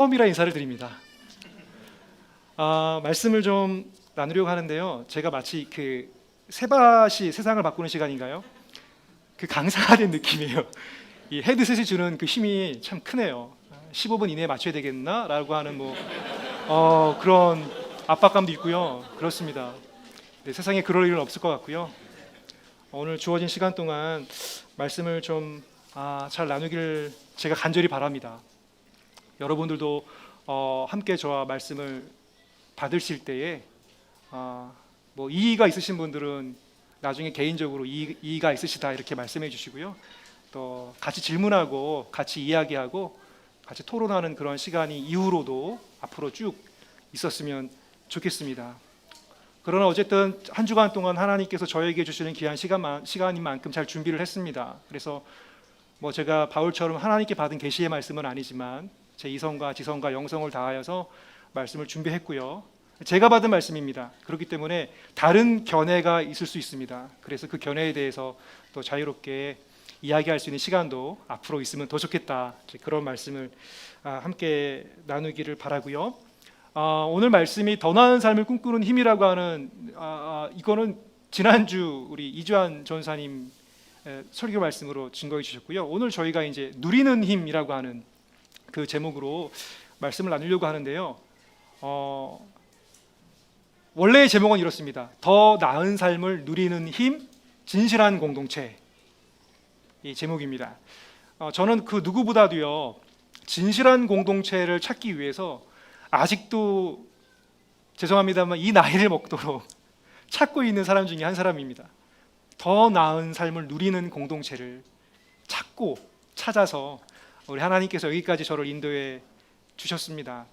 처음이라 인사를 드립니다. 말씀을 좀 나누려고 하는데요. 제가 마치 그 세바시 세상을 바꾸는 시간인가요? 그 강사가 된 느낌이에요. 이 헤드셋이 주는 그 힘이 참 크네요. 15분 이내에 맞춰야 되겠나라고 하는 그런 압박감도 있고요. 그렇습니다. 네, 세상에 그럴 일은 없을 것 같고요. 오늘 주어진 시간 동안 말씀을 좀 잘 나누기를 제가 간절히 바랍니다. 여러분들도 함께 저와 말씀을 받으실 때에 이의가 있으신 분들은 나중에 개인적으로 이의가 있으시다 이렇게 말씀해 주시고요. 또 같이 질문하고 같이 이야기하고 같이 토론하는 그런 시간이 이후로도 앞으로 쭉 있었으면 좋겠습니다. 그러나 어쨌든 한 주간 동안 하나님께서 저에게 주시는 귀한 시간인 만큼 잘 준비를 했습니다. 그래서 제가 바울처럼 하나님께 받은 계시의 말씀은 아니지만 제 이성과 지성과 영성을 다하여서 말씀을 준비했고요. 제가 받은 말씀입니다. 그렇기 때문에 다른 견해가 있을 수 있습니다. 그래서 그 견해에 대해서 또 자유롭게 이야기할 수 있는 시간도 앞으로 있으면 더 좋겠다. 그런 말씀을 함께 나누기를 바라고요. 오늘 말씀이 더 나은 삶을 꿈꾸는 힘이라고 하는 이거는 지난주 우리 이주환 전사님 설교 말씀으로 증거해 주셨고요. 오늘 저희가 이제 누리는 힘이라고 하는 그 제목으로 말씀을 나누려고 하는데요. 원래의 제목은 이렇습니다. 더 나은 삶을 누리는 힘, 진실한 공동체. 이 제목입니다. 저는 그 누구보다도요 진실한 공동체를 찾기 위해서 아직도 죄송합니다만 이 나이를 먹도록 찾고 있는 사람 중에 한 사람입니다. 더 나은 삶을 누리는 공동체를 찾아서 우리 하나님께서 여기까지 저를 인도해 주셨습니다.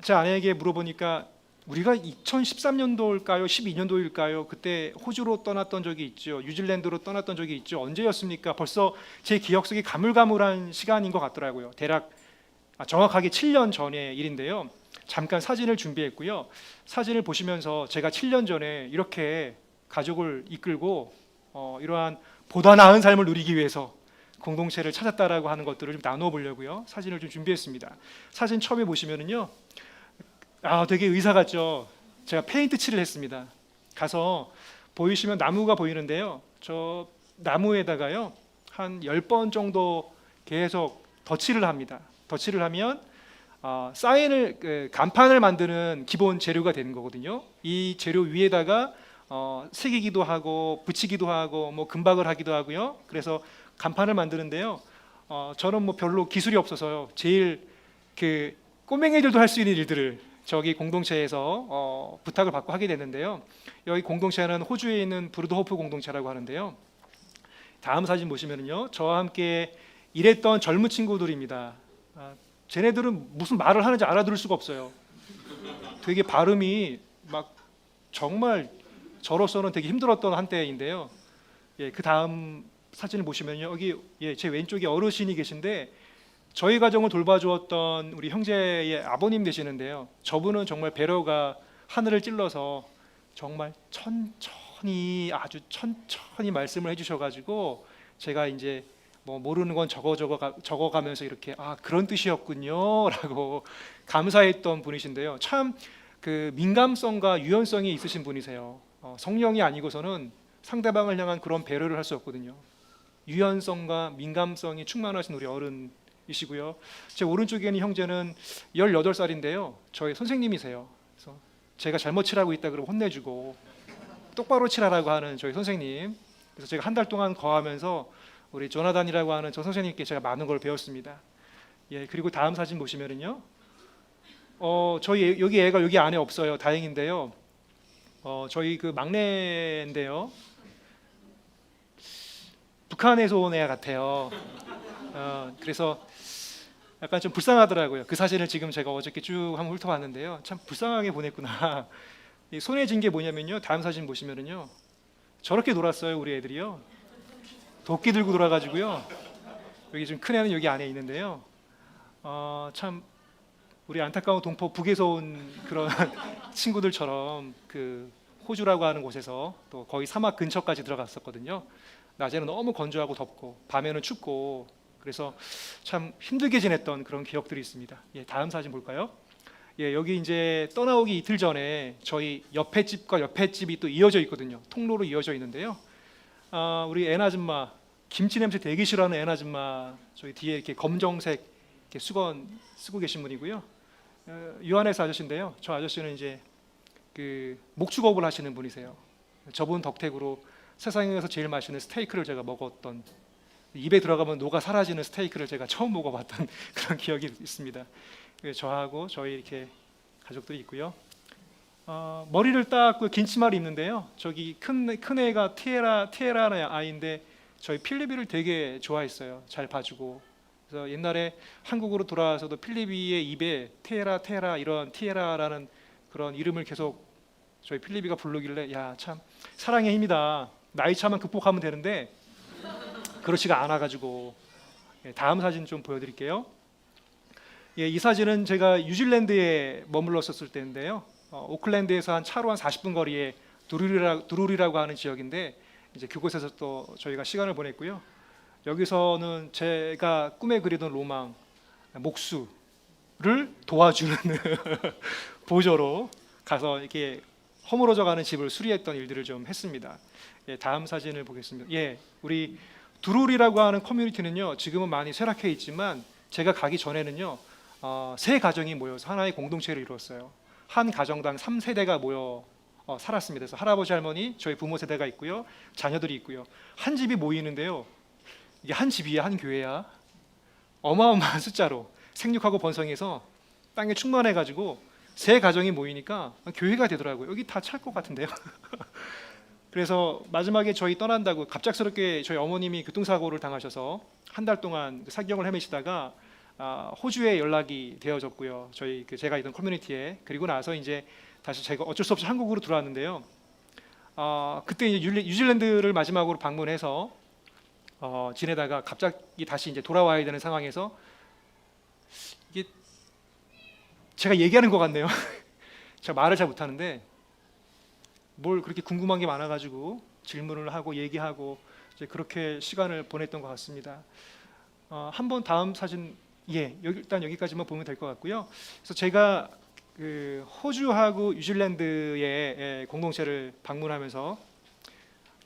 제 아내에게 물어보니까 우리가 2013년도일까요? 12년도일까요? 그때 호주로 떠났던 적이 있죠. 뉴질랜드로 떠났던 적이 있죠. 언제였습니까? 벌써 제 기억 속에 가물가물한 시간인 것 같더라고요. 대략 정확하게 7년 전의 일인데요. 잠깐 사진을 준비했고요. 사진을 보시면서 제가 7년 전에 이렇게 가족을 이끌고 이러한 보다 나은 삶을 누리기 위해서 공동체를 찾았다라고 하는 것들을 좀 나누어 보려고요. 사진을 좀 준비했습니다. 사진 처음에 보시면은요. 되게 의사 같죠. 제가 페인트 칠을 했습니다. 가서 보이시면 나무가 보이는데요. 저 나무에다가요. 한 10번 정도 계속 덧칠을 합니다. 덧칠을 하면 간판을 만드는 기본 재료가 되는 거거든요. 이 재료 위에다가 새기기도 하고 붙이기도 하고 금박을 하기도 하고요. 그래서 간판을 만드는데요. 저는 별로 기술이 없어서요. 제일 그 꼬맹이들도 할 수 있는 일들을 저기 공동체에서 부탁을 받고 하게 됐는데요. 여기 공동체는 호주에 있는 브루드호프 공동체라고 하는데요. 다음 사진 보시면은요. 저와 함께 일했던 젊은 친구들입니다. 쟤네들은 무슨 말을 하는지 알아들을 수가 없어요. 되게 발음이 정말 저로서는 되게 힘들었던 한때인데요. 그 다음 사진을 보시면요. 여기 제 왼쪽에 어르신이 계신데 저희 가정을 돌봐주었던 우리 형제의 아버님 되시는데요. 저분은 정말 배려가 하늘을 찔러서 정말 아주 천천히 말씀을 해주셔가지고 제가 이제 모르는 건 적어가면서 이렇게 그런 뜻이었군요라고 감사했던 분이신데요. 참 그 민감성과 유연성이 있으신 분이세요. 성령이 아니고서는 상대방을 향한 그런 배려를 할 수 없거든요. 유연성과 민감성이 충만하신 우리 어른이시고요. 제 오른쪽에 있는 형제는 18살인데요. 저희 선생님이세요. 그래서 제가 잘못 칠하고 있다 그러면 혼내주고 똑바로 칠하라고 하는 저희 선생님. 그래서 제가 한 달 동안 거하면서 우리 조나단이라고 하는 저 선생님께 제가 많은 걸 배웠습니다. 그리고 다음 사진 보시면은요. 저희 여기 애가 여기 안에 없어요. 다행인데요. 저희 그 막내인데요. 북한에서 온 애 같아요. 그래서 약간 좀 불쌍하더라고요. 그 사진을 지금 제가 어저께 쭉 한번 훑어봤는데요. 참 불쌍하게 보냈구나. 손에 쥔 게 뭐냐면요. 다음 사진 보시면은요. 저렇게 놀았어요. 우리 애들이요. 도끼 들고 놀아가지고요. 여기 좀 큰 애는 여기 안에 있는데요. 참 우리 안타까운 동포 북에서 온 그런 친구들처럼 그 호주라고 하는 곳에서 또 거의 사막 근처까지 들어갔었거든요. 낮에는 너무 건조하고 덥고 밤에는 춥고 그래서 참 힘들게 지냈던 그런 기억들이 있습니다. 예, 다음 사진 볼까요? 예, 여기 이제 떠나오기 이틀 전에 저희 옆에 집과 옆에 집이 또 이어져 있거든요. 통로로 이어져 있는데요. 우리 애 아줌마, 김치 냄새 되게 싫어하는 애 아줌마, 저희 뒤에 이렇게 검정색 이렇게 수건 쓰고 계신 분이고요. 유한에스 아저씨인데요. 저 아저씨는 이제 그 목축업을 하시는 분이세요. 저분 덕택으로 세상에서 제일 맛있는 스테이크를 제가 먹었던, 입에 들어가면 녹아 사라지는 스테이크를 제가 처음 먹어봤던 그런 기억이 있습니다. 저하고 저희 이렇게 가족들이 있고요. 머리를 닦고 긴 치마를 입는데요. 저기 큰 애가 티에라는 아이인데 저희 필리비를 되게 좋아했어요. 잘 봐주고. 그래서 옛날에 한국으로 돌아와서도 필리비의 입에 테라 이런 티에라라는 그런 이름을 계속 저희 필리비가 부르길래 야, 참 사랑의 힘이다. 나이 차만 극복하면 되는데 그렇지가 않아가지고. 다음 사진 좀 보여드릴게요. 예, 이 사진은 제가 뉴질랜드에 머물렀었을 때인데요. 오클랜드에서 차로 한 40분 거리에 두루리라고 하는 지역인데 이제 그곳에서 또 저희가 시간을 보냈고요. 여기서는 제가 꿈에 그리던 로망, 목수를 도와주는 보조로 가서 이렇게 허물어져가는 집을 수리했던 일들을 좀 했습니다. 예, 다음 사진을 보겠습니다. 예, 우리 두루리라고 하는 커뮤니티는요, 지금은 많이 쇠락해 있지만 제가 가기 전에는요, 세 가정이 모여서 하나의 공동체를 이루었어요. 한 가정당 3세대가 모여 살았습니다. 그래서 할아버지 할머니, 저희 부모 세대가 있고요, 자녀들이 있고요. 한 집이 모이는데요, 이게 한 집이야, 한 교회야. 어마어마한 숫자로 생육하고 번성해서 땅에 충만해가지고 세 가정이 모이니까 교회가 되더라고요. 여기 다 찰 것 같은데요. 그래서 마지막에 저희 떠난다고 갑작스럽게 저희 어머님이 교통사고를 당하셔서 한 달 동안 사경을 헤매시다가 호주에 연락이 되어졌고요. 저희 제가 있던 커뮤니티에. 그리고 나서 이제 다시 제가 어쩔 수 없이 한국으로 들어왔는데요. 그때 이제 뉴질랜드를 마지막으로 방문해서 지내다가 갑자기 다시 이제 돌아와야 되는 상황에서 이게 제가 얘기하는 것 같네요. 제가 말을 잘 못하는데 뭘 그렇게 궁금한 게 많아가지고 질문을 하고 얘기하고 이제 그렇게 시간을 보냈던 것 같습니다. 한번 다음 사진, 예, 일단 여기까지만 보면 될 것 같고요. 그래서 제가 그 호주하고 뉴질랜드의 공동체를 방문하면서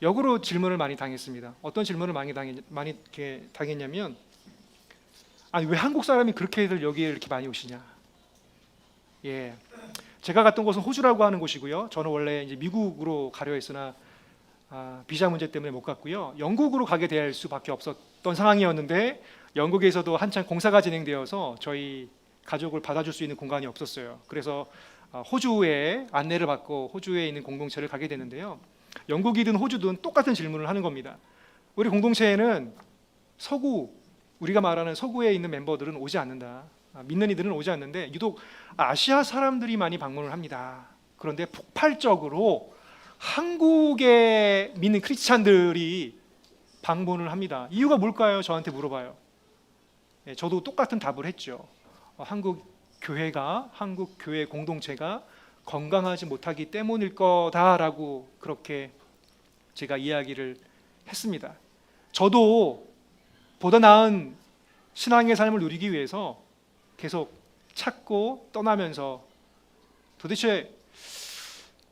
역으로 질문을 많이 당했습니다. 어떤 질문을 많이 이렇게 당했냐면, 아니 왜 한국 사람이 그렇게들 여기에 이렇게 많이 오시냐? 예, 제가 갔던 곳은 호주라고 하는 곳이고요. 저는 원래 이제 미국으로 가려 했으나 비자 문제 때문에 못 갔고요. 영국으로 가게 될 수밖에 없었던 상황이었는데 영국에서도 한창 공사가 진행되어서 저희 가족을 받아줄 수 있는 공간이 없었어요. 그래서 호주에 안내를 받고 호주에 있는 공동체를 가게 되는데요. 영국이든 호주든 똑같은 질문을 하는 겁니다. 우리 공동체에는 서구, 우리가 말하는 서구에 있는 멤버들은 오지 않는다. 믿는 이들은 오지 않는데 유독 아시아 사람들이 많이 방문을 합니다. 그런데 폭발적으로 한국에 믿는 크리스찬들이 방문을 합니다. 이유가 뭘까요? 저한테 물어봐요. 예, 저도 똑같은 답을 했죠. 한국 교회가, 한국 교회 공동체가 건강하지 못하기 때문일 거다라고 그렇게 제가 이야기를 했습니다. 저도 보다 나은 신앙의 삶을 누리기 위해서 계속 찾고 떠나면서 도대체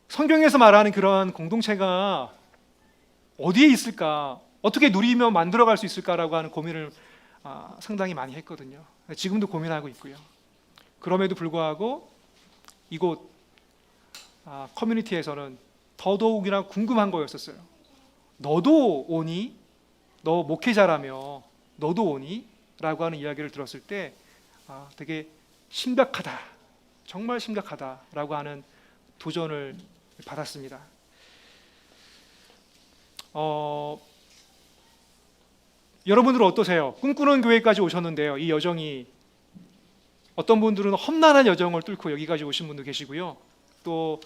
성경에서 말하는 그러한 공동체가 어디에 있을까, 어떻게 누리며 만들어갈 수 있을까라고 하는 고민을 상당히 많이 했거든요. 지금도 고민하고 있고요. 그럼에도 불구하고 이곳 커뮤니티에서는 더더욱이나 궁금한 거였었어요. 너도 오니? 너 목회자라며 너도 오니? 라고 하는 이야기를 들었을 때 되게 심각하다, 정말 심각하다라고 하는 도전을 받았습니다. 여러분들은 어떠세요? 꿈꾸는 교회까지 오셨는데요. 이 여정이 어떤 분들은 험난한 여정을 뚫고 여기까지 오신 분도 계시고요. 또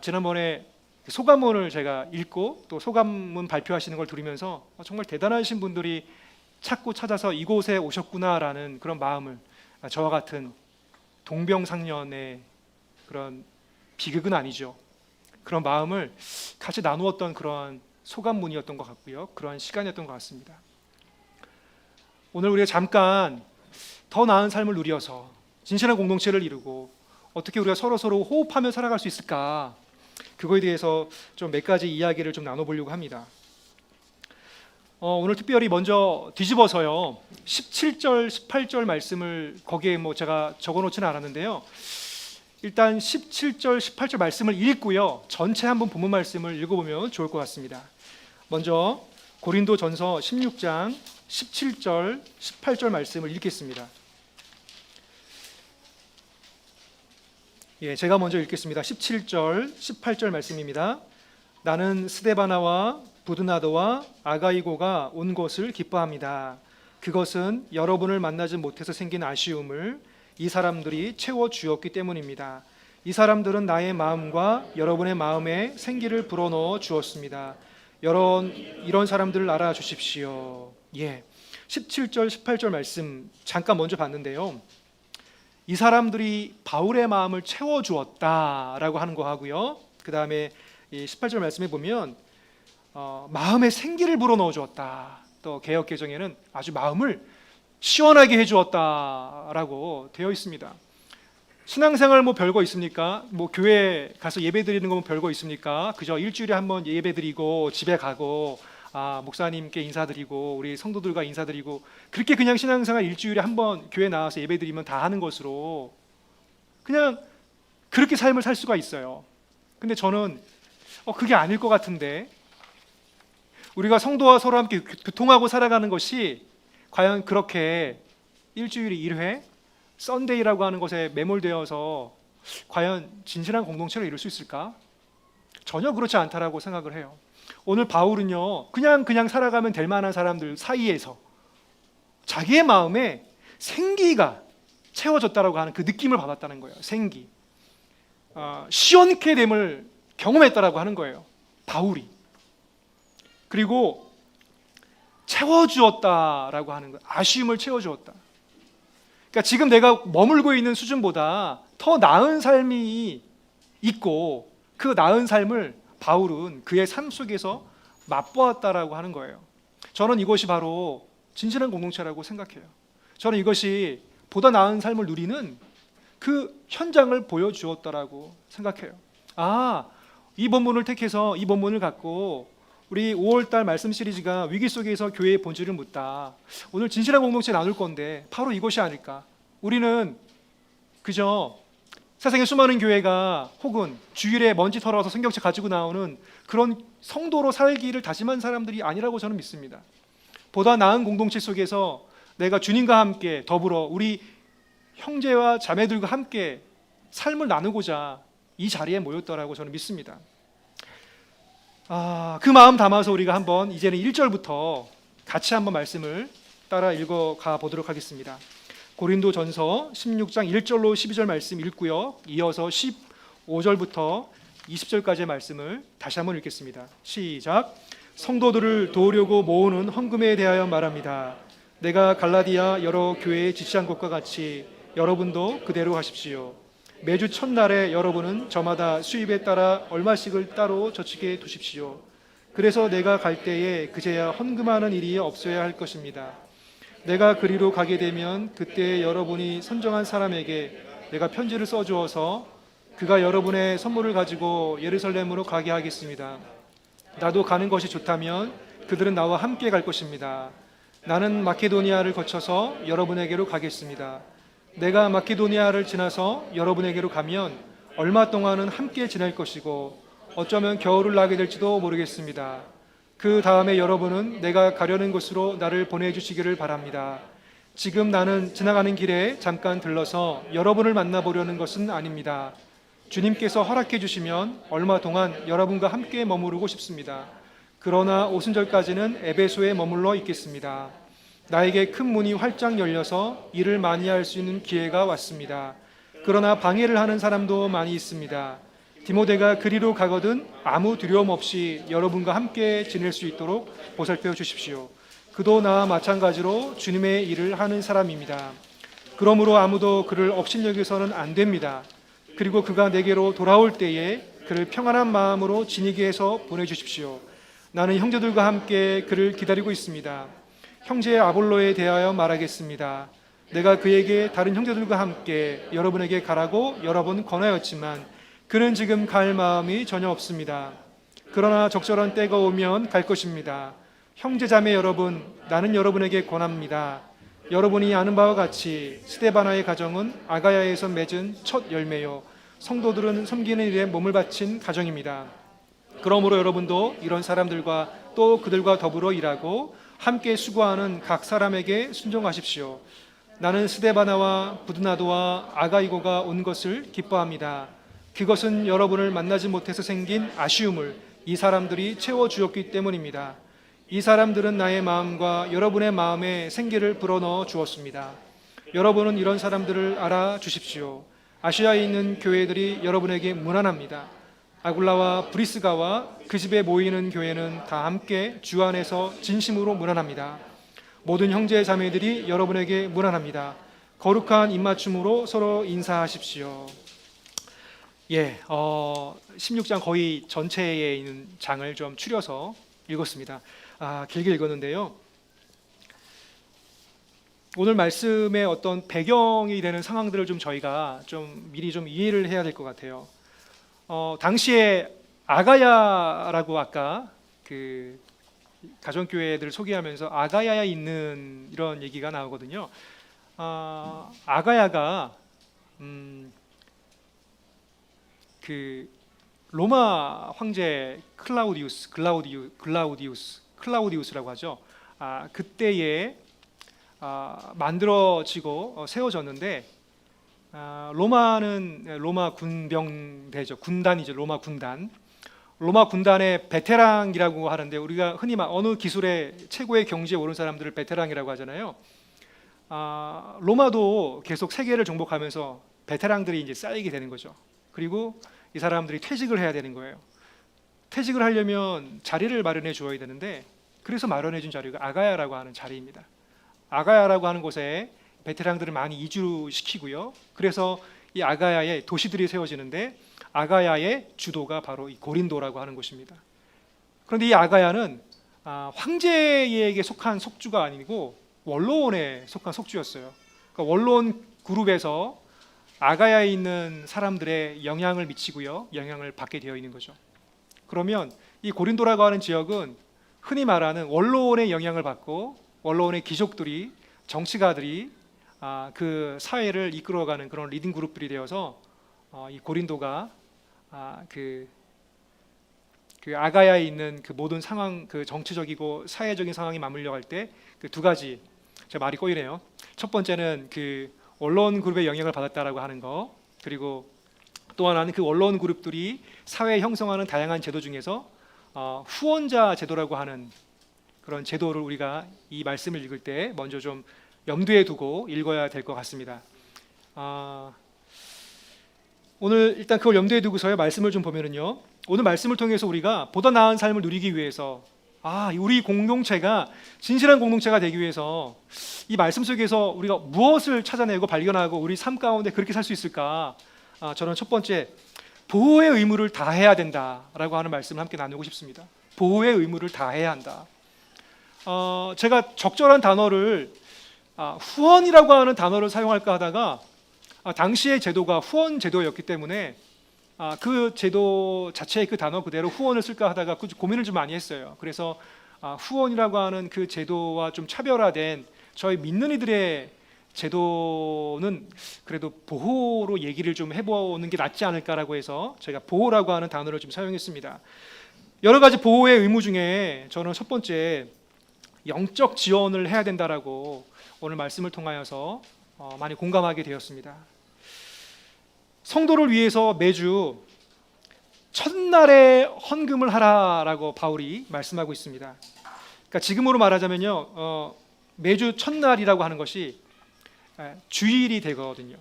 지난번에 소감문을 제가 읽고 또 소감문 발표하시는 걸 들으면서 정말 대단하신 분들이 찾고 찾아서 이곳에 오셨구나라는 그런 마음을, 저와 같은 동병상련의 그런 비극은 아니죠. 그런 마음을 같이 나누었던 그런 소감문이었던 것 같고요. 그런 시간이었던 것 같습니다. 오늘 우리가 잠깐 더 나은 삶을 누려서 진실한 공동체를 이루고 어떻게 우리가 서로 호흡하며 살아갈 수 있을까? 그거에 대해서 좀 몇 가지 이야기를 좀 나눠보려고 합니다. 오늘 특별히 먼저 뒤집어서요 17절, 18절 말씀을 거기에 제가 적어놓지는 않았는데요. 일단 17절, 18절 말씀을 읽고요 전체 한번 본문 말씀을 읽어보면 좋을 것 같습니다. 먼저 고린도전서 16장 17절, 18절 말씀을 읽겠습니다. 제가 먼저 읽겠습니다. 17절, 18절 말씀입니다. 나는 스데바나와 부드나도와 아가이고가 온 것을 기뻐합니다. 그것은 여러분을 만나지 못해서 생긴 아쉬움을 이 사람들이 채워주었기 때문입니다. 이 사람들은 나의 마음과 여러분의 마음에 생기를 불어넣어 주었습니다. 이런 사람들을 알아주십시오. 17절, 18절 말씀 잠깐 먼저 봤는데요. 이 사람들이 바울의 마음을 채워주었다라고 하는 거 하고요. 그 다음에 18절 말씀에 보면 마음에 생기를 불어넣어 주었다. 또 개역개정에는 아주 마음을 시원하게 해주었다라고 되어 있습니다. 신앙생활 별거 있습니까? 교회 가서 예배 드리는 거 별거 있습니까? 그저 일주일에 한번 예배 드리고 집에 가고 목사님께 인사드리고 우리 성도들과 인사드리고 그렇게 그냥 신앙생활 일주일에 한번 교회 나와서 예배 드리면 다 하는 것으로 그냥 그렇게 삶을 살 수가 있어요. 근데 저는 그게 아닐 것 같은데 우리가 성도와 서로 함께 교통하고 살아가는 것이 과연 그렇게 일주일에 1회 썬데이라고 하는 것에 매몰되어서 과연 진실한 공동체를 이룰 수 있을까? 전혀 그렇지 않다라고 생각을 해요. 오늘 바울은요 그냥 살아가면 될 만한 사람들 사이에서 자기의 마음에 생기가 채워졌다라고 하는 그 느낌을 받았다는 거예요. 생기, 시원케 됨을 경험했다라고 하는 거예요, 바울이. 그리고 채워주었다라고 하는 거예요. 아쉬움을 채워주었다. 그러니까 지금 내가 머물고 있는 수준보다 더 나은 삶이 있고 그 나은 삶을 바울은 그의 삶 속에서 맛보았다라고 하는 거예요. 저는 이것이 바로 진실한 공동체라고 생각해요. 저는 이것이 보다 나은 삶을 누리는 그 현장을 보여주었다라고 생각해요. 이 본문을 택해서 이 본문을 갖고 우리 5월달 말씀 시리즈가 위기 속에서 교회의 본질을 묻다. 오늘 진실한 공동체 나눌 건데 바로 이것이 아닐까. 우리는 그저 세상의 수많은 교회가 혹은 주일에 먼지 털어서 성경책 가지고 나오는 그런 성도로 살기를 다짐한 사람들이 아니라고 저는 믿습니다. 보다 나은 공동체 속에서 내가 주님과 함께 더불어 우리 형제와 자매들과 함께 삶을 나누고자 이 자리에 모였다라고 저는 믿습니다. 그 마음 담아서 우리가 한번 이제는 1절부터 같이 한번 말씀을 따라 읽어가 보도록 하겠습니다. 고린도전서 16장 1절로 12절 말씀 읽고요. 이어서 15절부터 20절까지의 말씀을 다시 한번 읽겠습니다. 시작. 성도들을 도우려고 모으는 헌금에 대하여 말합니다. 내가 갈라디아 여러 교회에 지시한 것과 같이 여러분도 그대로 하십시오. 매주 첫날에 여러분은 저마다 수입에 따라 얼마씩을 따로 저축해 두십시오. 그래서 내가 갈 때에 그제야 헌금하는 일이 없어야 할 것입니다. 내가 그리로 가게 되면 그때 여러분이 선정한 사람에게 내가 편지를 써주어서 그가 여러분의 선물을 가지고 예루살렘으로 가게 하겠습니다. 나도 가는 것이 좋다면 그들은 나와 함께 갈 것입니다. 나는 마케도니아를 거쳐서 여러분에게로 가겠습니다. 내가 마케도니아를 지나서 여러분에게로 가면 얼마 동안은 함께 지낼 것이고 어쩌면 겨울을 나게 될지도 모르겠습니다. 그 다음에 여러분은 내가 가려는 곳으로 나를 보내주시기를 바랍니다. 지금 나는 지나가는 길에 잠깐 들러서 여러분을 만나보려는 것은 아닙니다. 주님께서 허락해 주시면 얼마 동안 여러분과 함께 머무르고 싶습니다. 그러나 오순절까지는 에베소에 머물러 있겠습니다. 나에게 큰 문이 활짝 열려서 일을 많이 할 수 있는 기회가 왔습니다. 그러나 방해를 하는 사람도 많이 있습니다. 디모데가 그리로 가거든 아무 두려움 없이 여러분과 함께 지낼 수 있도록 보살펴 주십시오. 그도 나와 마찬가지로 주님의 일을 하는 사람입니다. 그러므로 아무도 그를 업신여겨서는 안 됩니다. 그리고 그가 내게로 돌아올 때에 그를 평안한 마음으로 지니게 해서 보내주십시오. 나는 형제들과 함께 그를 기다리고 있습니다. 형제 아볼로에 대하여 말하겠습니다. 내가 그에게 다른 형제들과 함께 여러분에게 가라고 여러 번 권하였지만 그는 지금 갈 마음이 전혀 없습니다. 그러나 적절한 때가 오면 갈 것입니다. 형제자매 여러분, 나는 여러분에게 권합니다. 여러분이 아는 바와 같이 스데바나의 가정은 아가야에서 맺은 첫 열매요, 성도들은 섬기는 일에 몸을 바친 가정입니다. 그러므로 여러분도 이런 사람들과 또 그들과 더불어 일하고 함께 수고하는 각 사람에게 순종하십시오. 나는 스데바나와 부드나도와 아가이고가 온 것을 기뻐합니다. 그것은 여러분을 만나지 못해서 생긴 아쉬움을 이 사람들이 채워주었기 때문입니다. 이 사람들은 나의 마음과 여러분의 마음에 생기를 불어넣어 주었습니다. 여러분은 이런 사람들을 알아주십시오. 아시아에 있는 교회들이 여러분에게 무난합니다. 아굴라와 브리스가와 그 집에 모이는 교회는 다 함께 주 안에서 진심으로 무난합니다. 모든 형제 자매들이 여러분에게 무난합니다. 거룩한 입맞춤으로 서로 인사하십시오. 16장 거의 전체에 있는 장을 좀 추려서 읽었습니다. 길게 읽었는데요. 오늘 말씀의 어떤 배경이 되는 상황들을 좀 저희가 좀 미리 좀 이해를 해야 될 것 같아요. 당시에 아가야라고 아까 그 가정교회들을 소개하면서 아가야에 있는 이런 얘기가 나오거든요. 아가야가 그 로마 황제 클라우디우스라고 하죠. 그때에 만들어지고 세워졌는데, 로마는 로마 군병대죠. 군단이죠. 로마 군단. 로마 군단의 베테랑이라고 하는데, 우리가 흔히 어느 기술의 최고의 경지에 오른 사람들을 베테랑이라고 하잖아요. 로마도 계속 세계를 정복하면서 베테랑들이 이제 쌓이게 되는 거죠. 그리고 이 사람들이 퇴직을 해야 되는 거예요. 퇴직을 하려면 자리를 마련해 주어야 되는데, 그래서 마련해 준 자리가 아가야라고 하는 자리입니다. 아가야라고 하는 곳에 베테랑들을 많이 이주시키고요. 그래서 이 아가야에 도시들이 세워지는데, 아가야의 주도가 바로 이 고린도라고 하는 곳입니다. 그런데 이 아가야는 황제에게 속한 속주가 아니고 원로원에 속한 속주였어요. 그러니까 원로원 그룹에서 아가야에 있는 사람들의 영향을 미치고요, 영향을 받게 되어 있는 거죠. 그러면 이 고린도라고 하는 지역은 흔히 말하는 원로원의 영향을 받고 원로원의 귀족들이, 정치가들이 그 사회를 이끌어가는 그런 리딩 그룹들이 되어서 이 고린도가 그 아가야에 있는 그 모든 상황, 그 정치적이고 사회적인 상황이 맞물려 갈 때 그 두 가지, 제가 말이 꼬이네요. 첫 번째는 그 원로원 그룹의 영향을 받았다라고 하는 거, 그리고 또 하나는 그 원로원 그룹들이 사회에 형성하는 다양한 제도 중에서 후원자 제도라고 하는 그런 제도를 우리가 이 말씀을 읽을 때 먼저 좀 염두에 두고 읽어야 될 것 같습니다. 오늘 일단 그걸 염두에 두고서요, 말씀을 좀 보면은요, 오늘 말씀을 통해서 우리가 보다 나은 삶을 누리기 위해서, 우리 공동체가 진실한 공동체가 되기 위해서 이 말씀 속에서 우리가 무엇을 찾아내고 발견하고 우리 삶 가운데 그렇게 살 수 있을까? 저는 첫 번째, 보호의 의무를 다해야 된다라고 하는 말씀을 함께 나누고 싶습니다. 보호의 의무를 다해야 한다. 제가 적절한 단어를 후원이라고 하는 단어를 사용할까 하다가 당시의 제도가 후원 제도였기 때문에 그 제도 자체의 그 단어 그대로 후원을 쓸까 하다가 고민을 좀 많이 했어요. 그래서 후원이라고 하는 그 제도와 좀 차별화된 저희 믿는 이들의 제도는 그래도 보호로 얘기를 좀 해보는 게 낫지 않을까라고 해서 제가 보호라고 하는 단어를 좀 사용했습니다. 여러 가지 보호의 의무 중에 저는 첫 번째, 영적 지원을 해야 된다라고 오늘 말씀을 통하여서 많이 공감하게 되었습니다. 성도를 위해서 매주 첫날에 헌금을 하라라고 바울이 말씀하고 있습니다. 그러니까 지금으로 말하자면요, 매주 첫날이라고 하는 것이 주일이 되거든요.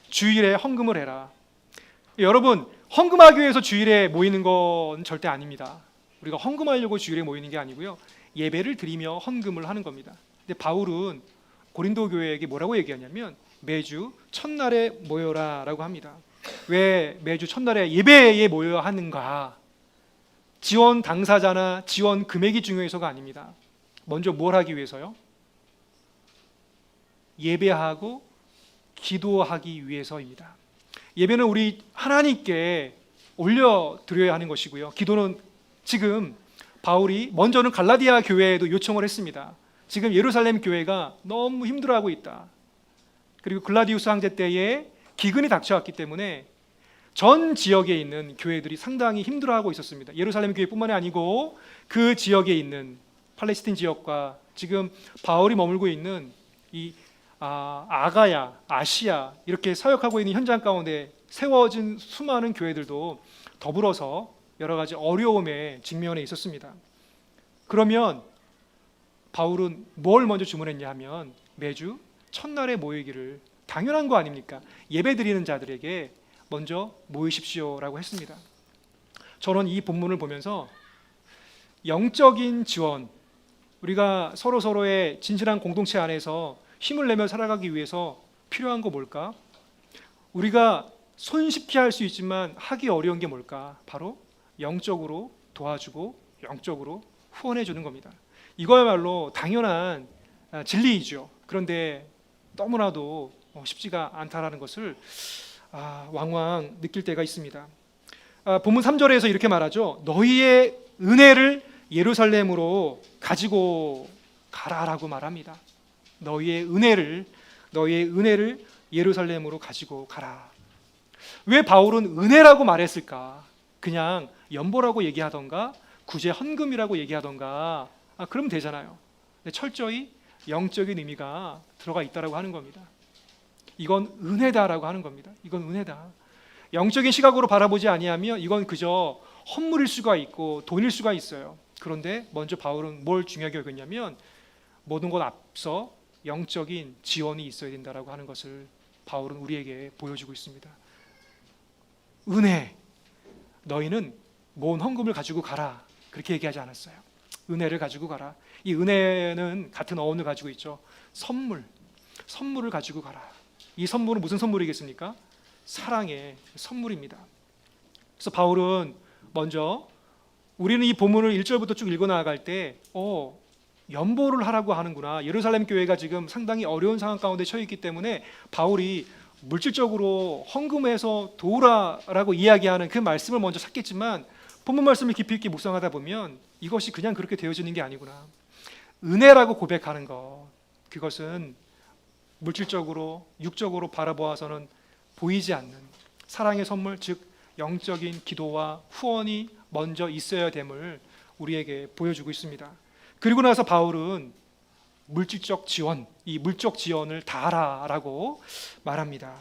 주일에 헌금을 해라. 여러분, 헌금하기 위해서 주일에 모이는 건 절대 아닙니다. 우리가 헌금하려고 주일에 모이는 게 아니고요, 예배를 드리며 헌금을 하는 겁니다. 근데 바울은 고린도 교회에게 뭐라고 얘기하냐면 매주 첫날에 모여라라고 합니다. 왜 매주 첫날에 예배에 모여야 하는가? 지원 당사자나 지원 금액이 중요해서가 아닙니다. 먼저 뭘 하기 위해서요? 예배하고 기도하기 위해서입니다. 예배는 우리 하나님께 올려드려야 하는 것이고요. 기도는 지금 바울이 먼저는 갈라디아 교회에도 요청을 했습니다. 지금 예루살렘 교회가 너무 힘들어하고 있다. 그리고 글라디우스 황제 때에 기근이 닥쳐왔기 때문에 전 지역에 있는 교회들이 상당히 힘들어하고 있었습니다. 예루살렘 교회뿐만이 아니고 그 지역에 있는 팔레스틴 지역과 지금 바울이 머물고 있는 이 아가야, 아시아 이렇게 사역하고 있는 현장 가운데 세워진 수많은 교회들도 더불어서 여러 가지 어려움에 직면해 있었습니다. 그러면 바울은 뭘 먼저 주문했냐 하면 매주 첫날에 모이기를, 당연한 거 아닙니까? 예배 드리는 자들에게 먼저 모이십시오라고 했습니다. 저는 이 본문을 보면서 영적인 지원, 우리가 서로서로의 진실한 공동체 안에서 힘을 내며 살아가기 위해서 필요한 거 뭘까? 우리가 손쉽게 할 수 있지만 하기 어려운 게 뭘까? 바로 영적으로 도와주고 영적으로 후원해 주는 겁니다. 이거야말로 당연한 진리이죠. 그런데 너무나도 쉽지가 않다라는 것을 왕왕 느낄 때가 있습니다. 본문 3절에서 이렇게 말하죠. 너희의 은혜를 예루살렘으로 가지고 가라라고 말합니다. 너희의 은혜를 예루살렘으로 가지고 가라. 왜 바울은 은혜라고 말했을까? 그냥 연보라고 얘기하던가 구제 헌금이라고 얘기하던가 그러면 되잖아요. 근데 철저히 영적인 의미가 들어가 있다라고 하는 겁니다. 이건 은혜다라고 하는 겁니다. 이건 은혜다. 영적인 시각으로 바라보지 아니하면 이건 그저 헌물일 수가 있고 돈일 수가 있어요. 그런데 먼저 바울은 뭘 중요하게 여겼냐면 모든 것 앞서 영적인 지원이 있어야 된다라고 하는 것을 바울은 우리에게 보여주고 있습니다. 은혜, 너희는 모은 헌금을 가지고 가라, 그렇게 얘기하지 않았어요. 은혜를 가지고 가라. 이 은혜는 같은 어원을 가지고 있죠. 선물을 가지고 가라. 이 선물은 무슨 선물이겠습니까? 사랑의 선물입니다. 그래서 바울은 먼저 우리는 이 본문을 1절부터 쭉 읽어 나아갈 때 연보를 하라고 하는구나. 예루살렘 교회가 지금 상당히 어려운 상황 가운데 처해 있기 때문에 바울이 물질적으로 헌금해서 도우라라고 이야기하는 그 말씀을 먼저 찾겠지만 본문 말씀을 깊이 있게 묵상하다 보면 이것이 그냥 그렇게 되어지는 게 아니구나. 은혜라고 고백하는 것, 그것은 물질적으로 육적으로 바라보아서는 보이지 않는 사랑의 선물, 즉 영적인 기도와 후원이 먼저 있어야 됨을 우리에게 보여주고 있습니다. 그리고 나서 바울은 물질적 지원, 이 물적 지원을 다하라라고 말합니다.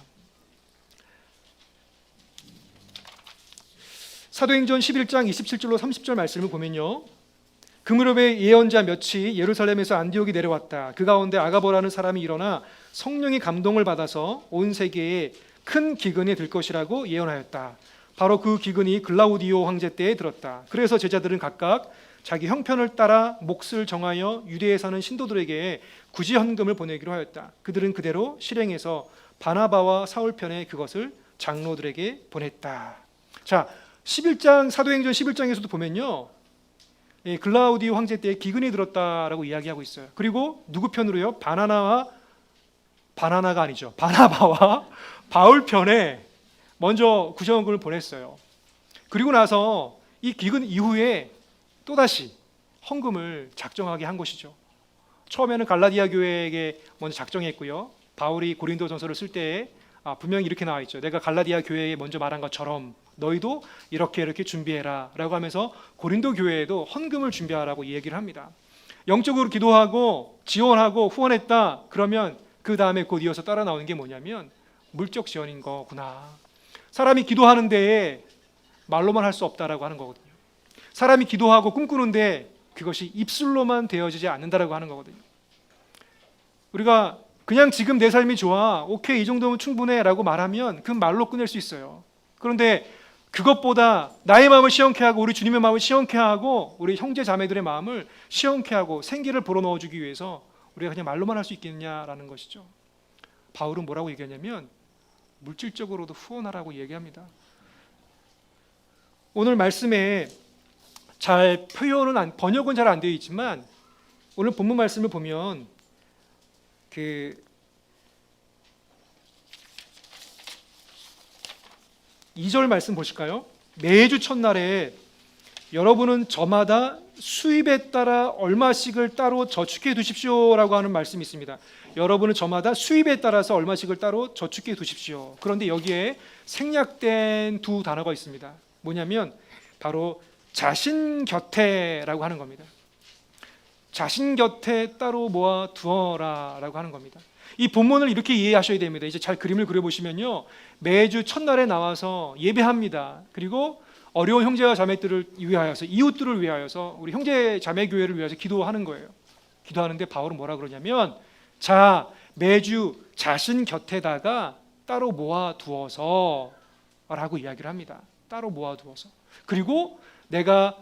사도행전 11장 27절로 30절 말씀을 보면요, 그 무렵에 예언자 몇이 예루살렘에서 안디옥이 내려왔다. 그 가운데 아가보라는 사람이 일어나 성령의 감동을 받아서 온 세계에 큰 기근이 들 것이라고 예언하였다. 바로 그 기근이 글라우디오 황제 때에 들었다. 그래서 제자들은 각각 자기 형편을 따라 몫을 정하여 유대에 사는 신도들에게 구제 헌금을 보내기로 하였다. 그들은 그대로 실행해서 바나바와 사울 편에 그것을 장로들에게 보냈다. 자, 11장 사도행전 11장에서도 보면요, 글라우디오 황제 때에 기근이 들었다라고 이야기하고 있어요. 그리고 누구 편으로요? 바나나가 아니죠. 바나바와 바울 편에 먼저 구제 헌금을 보냈어요. 그리고 나서 이 기근 이후에 또다시 헌금을 작정하게 한 것이죠. 처음에는 갈라디아 교회에게 먼저 작정했고요. 바울이 고린도전서를 쓸 때에 분명히 이렇게 나와 있죠. 내가 갈라디아 교회에 먼저 말한 것처럼 너희도 이렇게 준비해라 라고 하면서 고린도 교회에도 헌금을 준비하라고 얘기를 합니다. 영적으로 기도하고 지원하고 후원했다 그러면 그 다음에 곧 이어서 따라 나오는 게 뭐냐면 물적 지원인 거구나. 사람이 기도하는 데에 말로만 할 수 없다라고 하는 거거든요. 사람이 기도하고 꿈꾸는데 그것이 입술로만 되어지지 않는다라고 하는 거거든요. 우리가 그냥 지금 내 삶이 좋아, 오케이 이 정도면 충분해 라고 말하면 그 말로 끝낼 수 있어요. 그런데 그것보다 나의 마음을 시원케 하고 우리 주님의 마음을 시원케 하고 우리 형제 자매들의 마음을 시원케 하고 생기를 불어넣어주기 위해서 우리가 그냥 말로만 할 수 있겠냐라는 것이죠. 바울은 뭐라고 얘기하냐면 물질적으로도 후원하라고 얘기합니다. 오늘 말씀에 잘 번역은 잘 안 되어 있지만 오늘 본문 말씀을 보면 그 2절 말씀 보실까요? 매주 첫날에 여러분은 저마다 수입에 따라 얼마씩을 따로 저축해 두십시오라고 하는 말씀이 있습니다. 여러분은 저마다 수입에 따라서 얼마씩을 따로 저축해 두십시오. 그런데 여기에 생략된 두 단어가 있습니다. 뭐냐면 바로 자신 곁에라고 하는 겁니다. 자신 곁에 따로 모아 두어라라고 하는 겁니다. 이 본문을 이렇게 이해하셔야 됩니다. 이제 잘 그림을 그려보시면요, 매주 첫날에 나와서 예배합니다. 그리고 어려운 형제와 자매들을 위하여서, 이웃들을 위하여서, 우리 형제 자매 교회를 위해서 기도하는 거예요. 기도하는데 바울은 뭐라 그러냐면, 자, 매주 자신 곁에다가 따로 모아 두어서 라고 이야기를 합니다. 따로 모아 두어서. 그리고 내가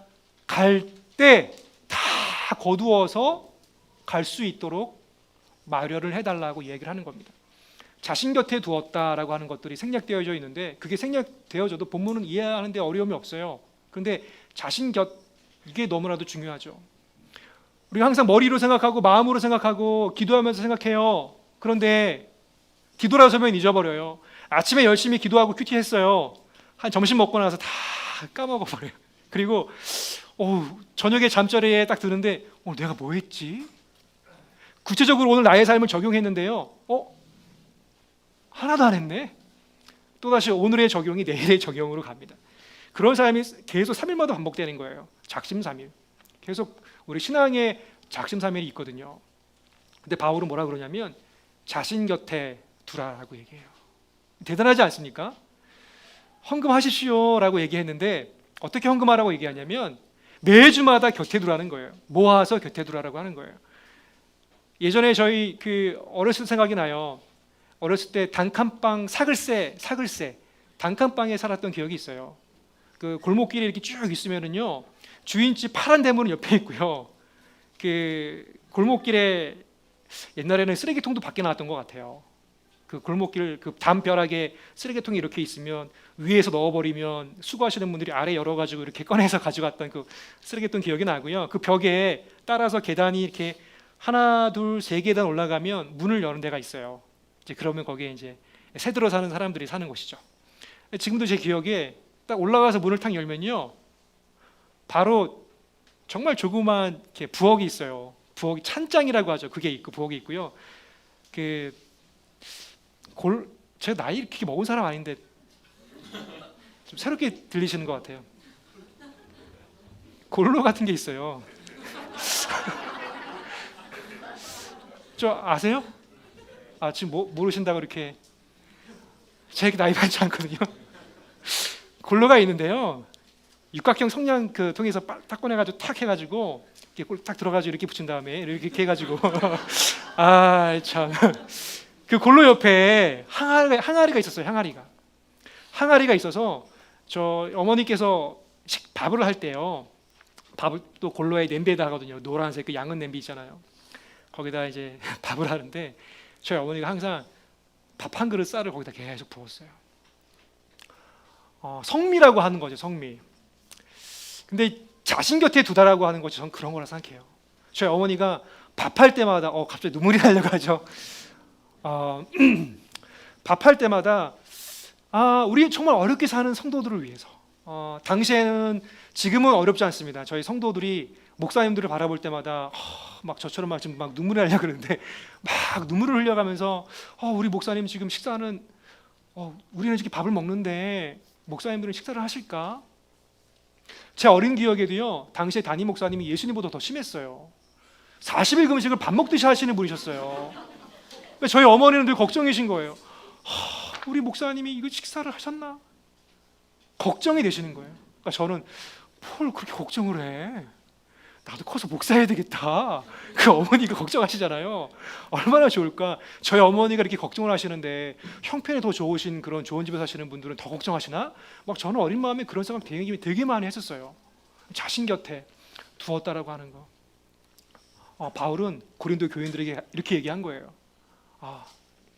갈 때 다 거두어서 갈 수 있도록 마련을 해달라고 얘기를 하는 겁니다. 자신 곁에 두었다라고 하는 것들이 생략되어져 있는데, 그게 생략되어져도 본문은 이해하는 데 어려움이 없어요. 그런데 자신 곁, 이게 너무나도 중요하죠. 우리가 항상 머리로 생각하고 마음으로 생각하고 기도하면서 생각해요. 그런데 뒤돌아서면 잊어버려요. 아침에 열심히 기도하고 큐티했어요. 한 점심 먹고 나서 다 까먹어버려요. 그리고 저녁에 잠자리에 딱 드는데 내가 뭐 했지? 구체적으로 오늘 나의 삶을 적용했는데요, 하나도 안 했네. 또다시 오늘의 적용이 내일의 적용으로 갑니다. 그런 삶이 계속 3일마다 반복되는 거예요. 작심삼일. 계속 우리 신앙에 작심삼일이 있거든요. 근데 바울은 뭐라 그러냐면 자신 곁에 두라라고 얘기해요. 대단하지 않습니까? 헌금하십시오라고 얘기했는데 어떻게 헌금하라고 얘기하냐면 매주마다 곁에 두라는 거예요. 모아서 곁에 두라라고 하는 거예요. 예전에 저희 어렸을 때 생각이 나요. 어렸을 때 단칸방 사글세 단칸방에 살았던 기억이 있어요. 그 골목길에 이렇게 쭉 있으면은요, 주인집 파란 대문은 옆에 있고요, 그 골목길에 옛날에는 쓰레기통도 밖에 나왔던 것 같아요. 그 골목길 그 담벼락에 쓰레기통이 이렇게 있으면 위에서 넣어버리면 수거하시는 분들이 아래 열어가지고 이렇게 꺼내서 가져갔던 그 쓰레기통 기억이 나고요. 그 벽에 따라서 계단이 이렇게 하나, 둘, 세 계단 올라가면 문을 여는 데가 있어요. 이제 그러면 거기에 이제 새들어 사는 사람들이 사는 곳이죠. 지금도 제 기억에 딱 올라가서 문을 탁 열면요, 바로 정말 조그만 이렇게 부엌이 있어요. 부엌이 찬장이라고 하죠. 그게 있고 부엌이 있고요. 제가 나이 이렇게 먹은 사람 아닌데 좀 새롭게 들리시는 것 같아요. 골로 같은 게 있어요. 저 아세요? 지금 모르신다고 이렇게. 제가 나이 많지 않거든요. 골로가 있는데요, 육각형 성냥 그 통에서 딱 꺼내가지고 탁 해가지고 이렇게 딱 들어가지고 이렇게 붙인 다음에 이렇게 해가지고 참. 그 골로 옆에 항아리가 있었어요. 항아리가 있어서 저 어머니께서 밥을 할 때요, 밥을 또 골로에 냄비에다 하거든요. 노란색 그 양은 냄비 있잖아요. 거기다 이제 밥을 하는데 저희 어머니가 항상 밥 한 그릇 쌀을 거기다 계속 부었어요. 성미라고 하는 거죠, 성미. 근데 자신 곁에 두다라고 하는 것이 저는 그런 거라 생각해요. 저희 어머니가 밥할 때마다 갑자기 눈물이 나려고 하죠. 밥할 때마다 우리 정말 어렵게 사는 성도들을 위해서, 당시에는, 지금은 어렵지 않습니다. 저희 성도들이 목사님들을 바라볼 때마다 막 저처럼 지금 막 눈물이 나려고 그러는데 막 눈물을 흘려가면서 우리 목사님 지금 식사는 우리는 이렇게 밥을 먹는데 목사님들은 식사를 하실까? 제 어린 기억에도요, 당시에 담임 목사님이 예수님보다 더 심했어요. 40일 금식을 밥 먹듯이 하시는 분이셨어요. 저희 어머니는 늘 걱정이신 거예요. 우리 목사님이 이거 식사를 하셨나? 걱정이 되시는 거예요. 그러니까 저는 뭘 그렇게 걱정을 해? 나도 커서 목사해야 되겠다. 그 어머니가 걱정하시잖아요. 얼마나 좋을까? 저희 어머니가 이렇게 걱정을 하시는데 형편이 더 좋으신 그런 좋은 집에 사시는 분들은 더 걱정하시나? 막 저는 어린 마음에 그런 생각 되게 많이 했었어요. 자신 곁에 두었다라고 하는 거. 바울은 고린도 교인들에게 이렇게 얘기한 거예요.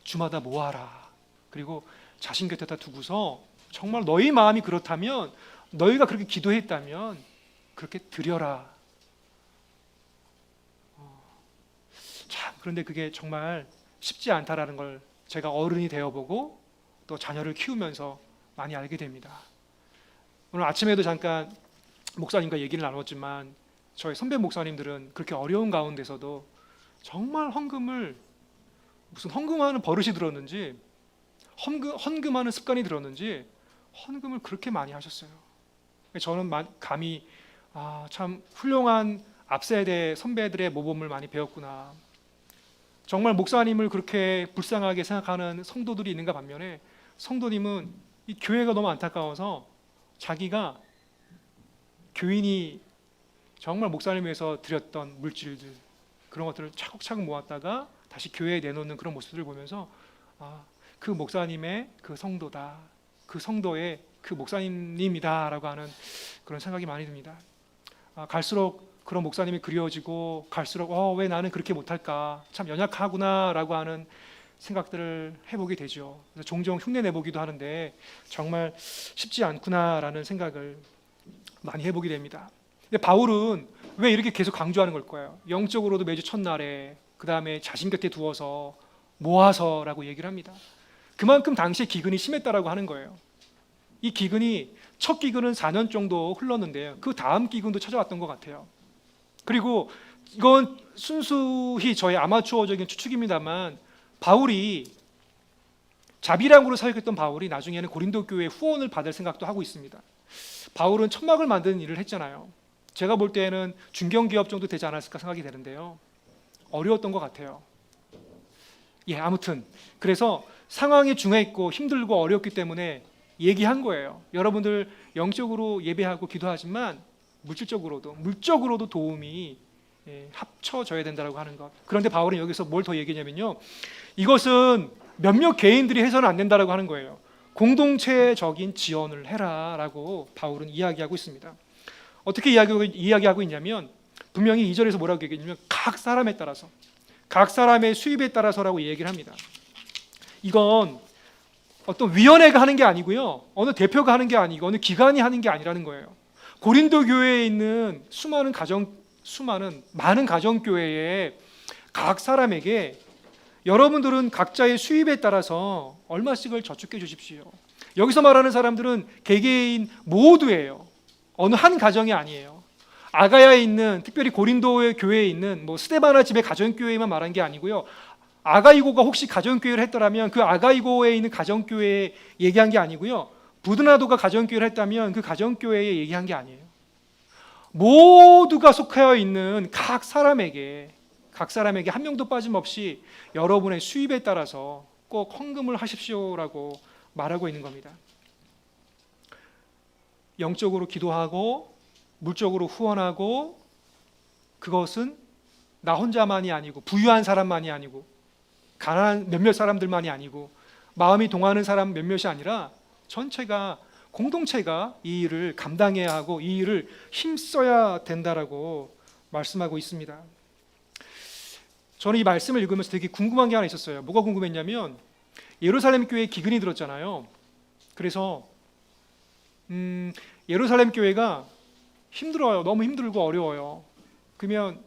주마다 모아라. 그리고 자신 곁에다 두고서 정말 너희 마음이 그렇다면, 너희가 그렇게 기도했다면 그렇게 드려라. 그런데 그게 정말 쉽지 않다라는 걸 제가 어른이 되어보고 또 자녀를 키우면서 많이 알게 됩니다. 오늘 아침에도 잠깐 목사님과 얘기를 나눴지만 저희 선배 목사님들은 그렇게 어려운 가운데서도 정말 헌금을 무슨 헌금하는 버릇이 들었는지 헌금하는 습관이 들었는지 헌금을 그렇게 많이 하셨어요. 저는 감히 참 훌륭한 앞세대 선배들의 모범을 많이 배웠구나. 정말 목사님을 그렇게 불쌍하게 생각하는 성도들이 있는가 반면에 성도님은 이 교회가 너무 안타까워서 자기가 교인이 정말 목사님 위해서 드렸던 물질들 그런 것들을 차곡차곡 모았다가 다시 교회에 내놓는 그런 모습들을 보면서 그 목사님의 그 성도다, 그 성도의 그 목사님이다라고 하는 그런 생각이 많이 듭니다. 갈수록 그런 목사님이 그리워지고 갈수록 왜 나는 그렇게 못할까, 참 연약하구나라고 하는 생각들을 해보게 되죠. 그래서 종종 흉내 내보기도 하는데 정말 쉽지 않구나라는 생각을 많이 해보게 됩니다. 근데 바울은 왜 이렇게 계속 강조하는 걸까요? 영적으로도 매주 첫날에 그 다음에 자신 곁에 두어서 모아서라고 얘기를 합니다. 그만큼 당시에 기근이 심했다라고 하는 거예요. 이 기근이 첫 기근은 4년 정도 흘렀는데요. 그 다음 기근도 찾아왔던 것 같아요. 그리고 이건 순수히 저의 아마추어적인 추측입니다만 바울이 자비랑으로 사역했던 바울이 나중에는 고린도 교회의 후원을 받을 생각도 하고 있습니다. 바울은 천막을 만드는 일을 했잖아요. 제가 볼 때는 중견기업 정도 되지 않았을까 생각이 되는데요. 어려웠던 것 같아요. 아무튼 그래서 상황이 중요했고 힘들고 어렵기 때문에 얘기한 거예요. 여러분들 영적으로 예배하고 기도하지만 물적으로도 도움이 합쳐져야 된다고 하는 것. 그런데 바울은 여기서 뭘 더 얘기냐면요, 이것은 몇몇 개인들이 해서는 안 된다고 하는 거예요. 공동체적인 지원을 해라라고 바울은 이야기하고 있습니다. 어떻게 이야기하고 있냐면 분명히 2절에서 뭐라고 얘기했냐면 각 사람에 따라서, 각 사람의 수입에 따라서라고 얘기를 합니다. 이건 어떤 위원회가 하는 게 아니고요, 어느 대표가 하는 게 아니고 어느 기관이 하는 게 아니라는 거예요. 고린도 교회에 있는 많은 가정교회에 각 사람에게 여러분들은 각자의 수입에 따라서 얼마씩을 저축해 주십시오. 여기서 말하는 사람들은 개개인 모두예요. 어느 한 가정이 아니에요. 아가야에 있는, 특별히 고린도의 교회에 있는 스데바나 집의 가정교회만 말한 게 아니고요, 아가이고가 혹시 가정교회를 했더라면 그 아가이고에 있는 가정교회에 얘기한 게 아니고요, 부드나도가 가정교회를 했다면 그 가정교회에 얘기한 게 아니에요. 모두가 속하여 있는 각 사람에게 한 명도 빠짐없이 여러분의 수입에 따라서 꼭 헌금을 하십시오라고 말하고 있는 겁니다. 영적으로 기도하고 물적으로 후원하고, 그것은 나 혼자만이 아니고 부유한 사람만이 아니고 가난한 몇몇 사람들만이 아니고 마음이 동하는 사람 몇몇이 아니라 전체가, 공동체가 이 일을 감당해야 하고 이 일을 힘써야 된다라고 말씀하고 있습니다. 저는 이 말씀을 읽으면서 되게 궁금한 게 하나 있었어요. 뭐가 궁금했냐면 예루살렘 교회에 기근이 들었잖아요. 그래서 예루살렘 교회가 힘들어요. 너무 힘들고 어려워요. 그러면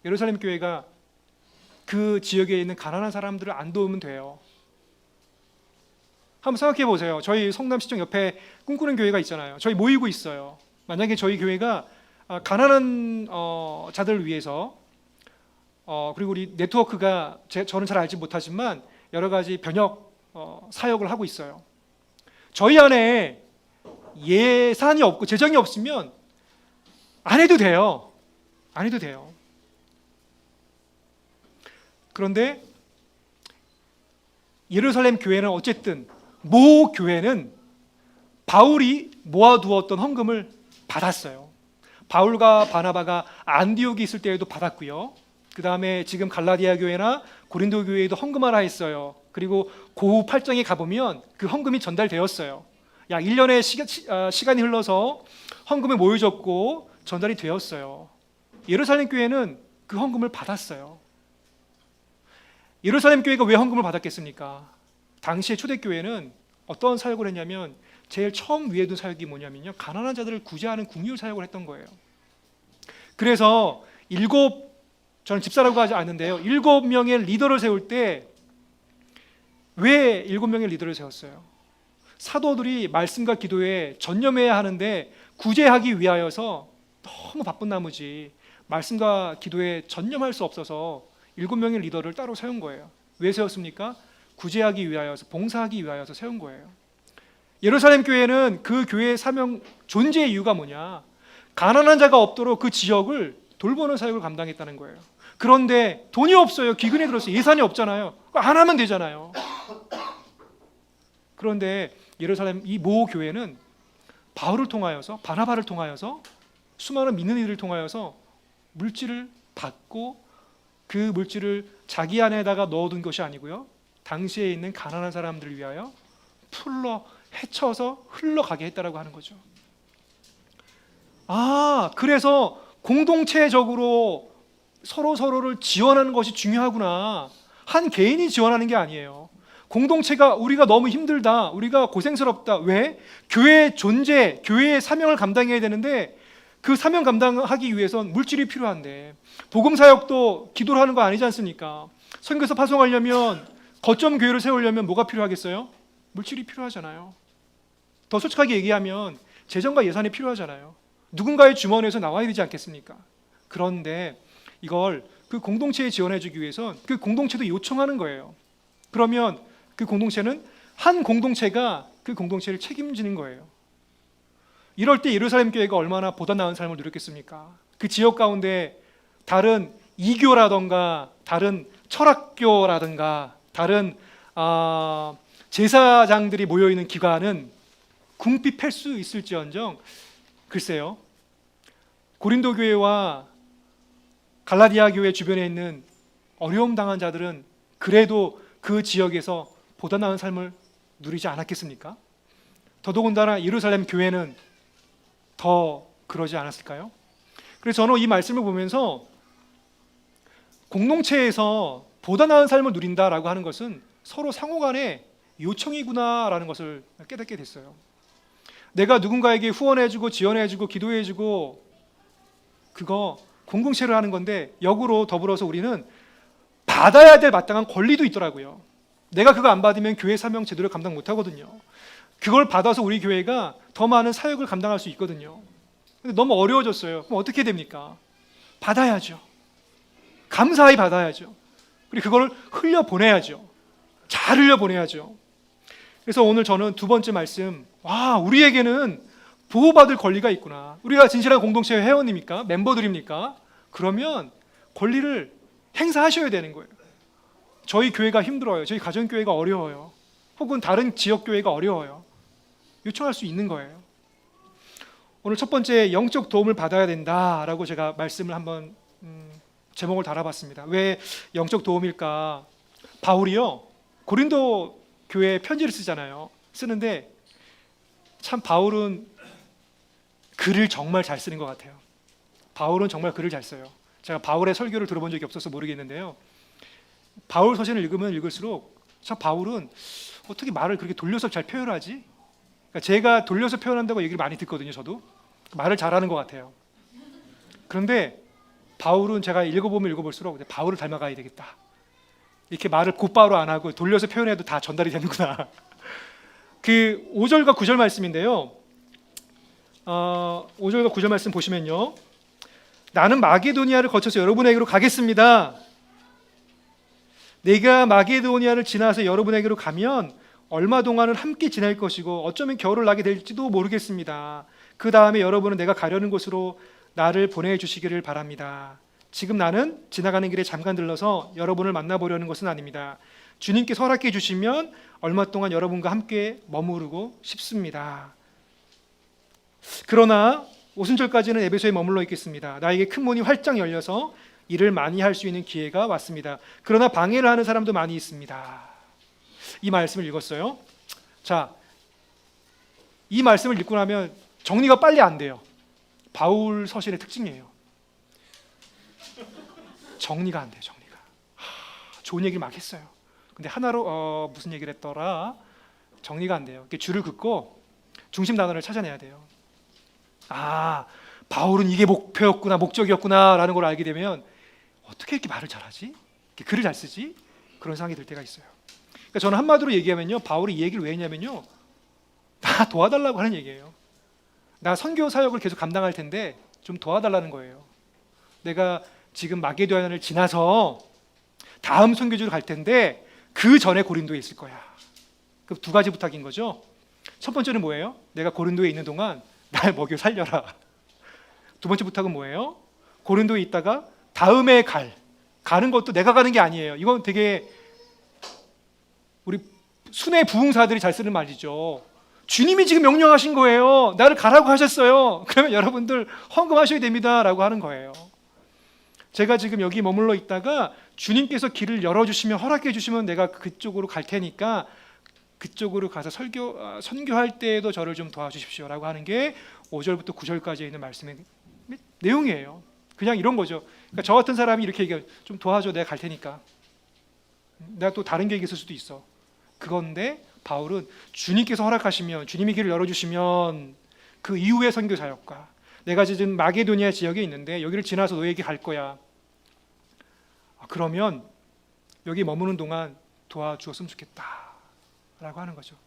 예루살렘 교회가 그 지역에 있는 가난한 사람들을 안 도우면 돼요. 한번 생각해 보세요. 저희 성남시청 옆에 꿈꾸는 교회가 있잖아요. 저희 모이고 있어요. 만약에 저희 교회가 가난한 자들을 위해서, 그리고 우리 네트워크가 저는 잘 알지 못하지만 여러 가지 변혁 사역을 하고 있어요. 저희 안에 예산이 없고 재정이 없으면 안 해도 돼요. 안 해도 돼요. 그런데 예루살렘 교회는 어쨌든 모 교회는 바울이 모아두었던 헌금을 받았어요. 바울과 바나바가 안디옥에 있을 때에도 받았고요. 그 다음에 지금 갈라디아 교회나 고린도 교회에도 헌금하라 했어요. 그리고 고후 8장에 가보면 그 헌금이 전달되었어요. 약 1년의 시간이 흘러서 헌금이 모여졌고 전달이 되었어요. 예루살렘 교회는 그 헌금을 받았어요. 예루살렘 교회가 왜 헌금을 받았겠습니까? 당시의 초대교회는 어떤 사역을 했냐면 제일 처음 위에 둔 사역이 뭐냐면요, 가난한 자들을 구제하는 긍휼 사역을 했던 거예요. 그래서 7 저는 집사라고 하지 않는데요. 7명의 리더를 세울 때 왜 7명의 리더를 세웠어요? 사도들이 말씀과 기도에 전념해야 하는데 구제하기 위하여서 너무 바쁜 나머지 말씀과 기도에 전념할 수 없어서 7명의 리더를 따로 세운 거예요. 왜 세웠습니까? 구제하기 위하여서, 봉사하기 위하여서 세운 거예요. 예루살렘 교회는 그 교회의 사명, 존재의 이유가 뭐냐? 가난한 자가 없도록 그 지역을 돌보는 사역을 감당했다는 거예요. 그런데 돈이 없어요. 기근에 들었어요. 예산이 없잖아요. 안 하면 되잖아요. 그런데 예루살렘 이 모 교회는 바울을 통하여서, 바나바를 통하여서, 수많은 믿는 이들을 통하여서 물질을 받고 그 물질을 자기 안에다가 넣어둔 것이 아니고요, 당시에 있는 가난한 사람들을 위하여 풀러 헤쳐서 흘러가게 했다라고 하는 거죠. 그래서 공동체적으로 서로를 지원하는 것이 중요하구나. 한 개인이 지원하는 게 아니에요. 공동체가, 우리가 너무 힘들다, 우리가 고생스럽다. 왜? 교회의 존재, 교회의 사명을 감당해야 되는데 그 사명 감당하기 위해선 물질이 필요한데, 복음 사역도 기도를 하는 거 아니지 않습니까? 선교사 파송하려면, 거점 교회를 세우려면 뭐가 필요하겠어요? 물질이 필요하잖아요. 더 솔직하게 얘기하면 재정과 예산이 필요하잖아요. 누군가의 주머니에서 나와야 되지 않겠습니까? 그런데 이걸 그 공동체에 지원해 주기 위해선 그 공동체도 요청하는 거예요. 그러면 그 공동체는, 한 공동체가 그 공동체를 책임지는 거예요. 이럴 때 예루살렘 교회가 얼마나 보다 나은 삶을 누렸겠습니까? 그 지역 가운데 다른 이교라던가 다른 철학교라든가 다른 제사장들이 모여있는 기관은 궁핍할 수 있을지언정, 글쎄요, 고린도 교회와 갈라디아 교회 주변에 있는 어려움 당한 자들은 그래도 그 지역에서 보다 나은 삶을 누리지 않았겠습니까? 더더군다나 예루살렘 교회는 더 그러지 않았을까요? 그래서 저는 이 말씀을 보면서 공동체에서 보다 나은 삶을 누린다라고 하는 것은 서로 상호간의 요청이구나라는 것을 깨닫게 됐어요. 내가 누군가에게 후원해주고 지원해주고 기도해주고 그거 공동체를 하는 건데, 역으로 더불어서 우리는 받아야 될 마땅한 권리도 있더라고요. 내가 그거 안 받으면 교회 사명 제대로 감당 못하거든요. 그걸 받아서 우리 교회가 더 많은 사역을 감당할 수 있거든요. 근데 너무 어려워졌어요. 그럼 어떻게 됩니까? 받아야죠. 감사히 받아야죠. 그리고 그걸 흘려보내야죠. 잘 흘려보내야죠. 그래서 오늘 저는 두 번째 말씀, 우리에게는 보호받을 권리가 있구나. 우리가 진실한 공동체의 회원입니까? 멤버들입니까? 그러면 권리를 행사하셔야 되는 거예요. 저희 교회가 힘들어요. 저희 가정교회가 어려워요. 혹은 다른 지역교회가 어려워요. 요청할 수 있는 거예요. 오늘 첫 번째, 영적 도움을 받아야 된다라고 제가 말씀을 한번 제목을 달아봤습니다. 왜 영적 도움일까? 바울이요, 고린도 교회에 편지를 쓰는데 참 바울은 글을 정말 잘 쓰는 것 같아요. 바울은 정말 글을 잘 써요. 제가 바울의 설교를 들어본 적이 없어서 모르겠는데요, 바울 서신을 읽으면 읽을수록 참 바울은 어떻게 말을 그렇게 돌려서 잘 표현하지? 그러니까 제가 돌려서 표현한다고 얘기를 많이 듣거든요. 저도 말을 잘하는 것 같아요. 그런데 바울은 제가 읽어보면 읽어볼수록 바울을 닮아가야 되겠다, 이렇게 말을 곧바로 안 하고 돌려서 표현해도 다 전달이 되는구나. 그 5절과 9절 말씀인데요, 5절과 9절 말씀 보시면요, 나는 마게도니아를 거쳐서 여러분에게로 가겠습니다. 내가 마게도니아를 지나서 여러분에게로 가면 얼마 동안은 함께 지낼 것이고 어쩌면 겨울을 나게 될지도 모르겠습니다. 그 다음에 여러분은 내가 가려는 곳으로 나를 보내주시기를 바랍니다. 지금 나는 지나가는 길에 잠깐 들러서 여러분을 만나보려는 것은 아닙니다. 주님께서 허락해 주시면 얼마 동안 여러분과 함께 머무르고 싶습니다. 그러나 오순절까지는 에베소에 머물러 있겠습니다. 나에게 큰 문이 활짝 열려서 일을 많이 할 수 있는 기회가 왔습니다. 그러나 방해를 하는 사람도 많이 있습니다. 이 말씀을 읽었어요. 자, 이 말씀을 읽고 나면 정리가 빨리 안 돼요. 바울 서신의 특징이에요. 정리가 안 돼요. 좋은 얘기를 막 했어요. 근데 하나로 무슨 얘기를 했더라? 정리가 안 돼요. 줄을 긋고 중심 단어를 찾아내야 돼요. 바울은 이게 목표였구나, 목적이었구나 라는 걸 알게 되면 어떻게 이렇게 말을 잘하지? 이렇게 글을 잘 쓰지? 그런 생각이 들 때가 있어요. 그러니까 저는 한마디로 얘기하면요, 바울이 이 얘기를 왜 했냐면요, 나 도와달라고 하는 얘기예요. 나 선교 사역을 계속 감당할 텐데 좀 도와달라는 거예요. 내가 지금 마게도냐를 지나서 다음 선교지로 갈 텐데 그 전에 고린도에 있을 거야. 그 두 가지 부탁인 거죠. 첫 번째는 뭐예요? 내가 고린도에 있는 동안 날 먹여 살려라. 두 번째 부탁은 뭐예요? 고린도에 있다가 다음에 가는 것도 내가 가는 게 아니에요. 이건 되게 우리 순회 부흥사들이 잘 쓰는 말이죠. 주님이 지금 명령하신 거예요. 나를 가라고 하셨어요. 그러면 여러분들 헌금하셔야 됩니다 라고 하는 거예요. 제가 지금 여기 머물러 있다가 주님께서 길을 열어주시면, 허락해 주시면 내가 그쪽으로 갈 테니까 그쪽으로 가서 선교할 때에도 저를 좀 도와주십시오 라고 하는 게 5절부터 9절까지 있는 말씀의 내용이에요. 그냥 이런 거죠. 그러니까 저 같은 사람이 이렇게 얘기해요. 좀 도와줘, 내가 갈 테니까. 내가 또 다른 계획이 있을 수도 있어. 그건데 바울은 주님께서 허락하시면, 주님이 길을 열어주시면 그 이후의 선교 사역과, 내가 지금 마게도니아 지역에 있는데 여기를 지나서 너에게 갈 거야. 그러면 여기 머무는 동안 도와주었으면 좋겠다 라고 하는 거죠.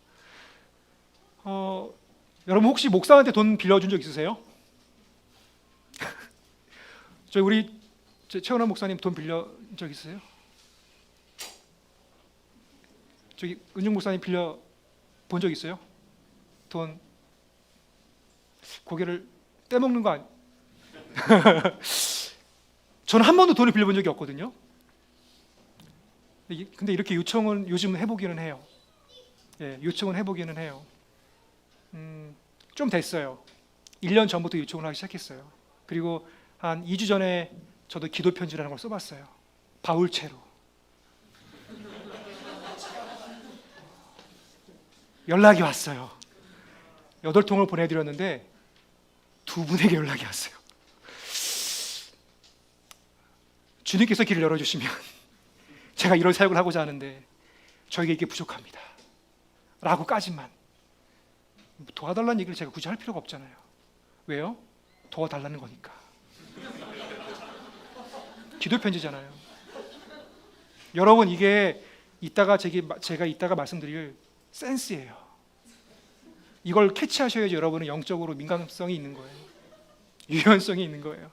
여러분 혹시 목사한테 돈 빌려준 적 있으세요? 우리 최원환 목사님 돈 빌려준 적 있으세요? 저기 은중 목사님 빌려 본 적 있어요? 돈 고개를 떼먹는 거 아니? 저는 한 번도 돈을 빌려본 적이 없거든요. 근데 이렇게 요청은 요즘 해보기는 해요. 예, 요청은 해보기는 해요. 좀 됐어요. 1년 전부터 요청을 하기 시작했어요. 그리고 한 2주 전에 저도 기도 편지라는 걸 써봤어요. 바울체로. 연락이 왔어요. 8통을 보내드렸는데 2분에게 연락이 왔어요. 주님께서 길을 열어주시면 제가 이런 사역을 하고자 하는데 저에게 이게 부족합니다 라고까지만. 도와달라는 얘기를 제가 굳이 할 필요가 없잖아요. 왜요? 도와달라는 거니까. 기도 편지잖아요. 여러분 이게 제가 이따가 말씀드릴 센스예요. 이걸 캐치하셔야지 여러분은 영적으로 민감성이 있는 거예요. 유연성이 있는 거예요.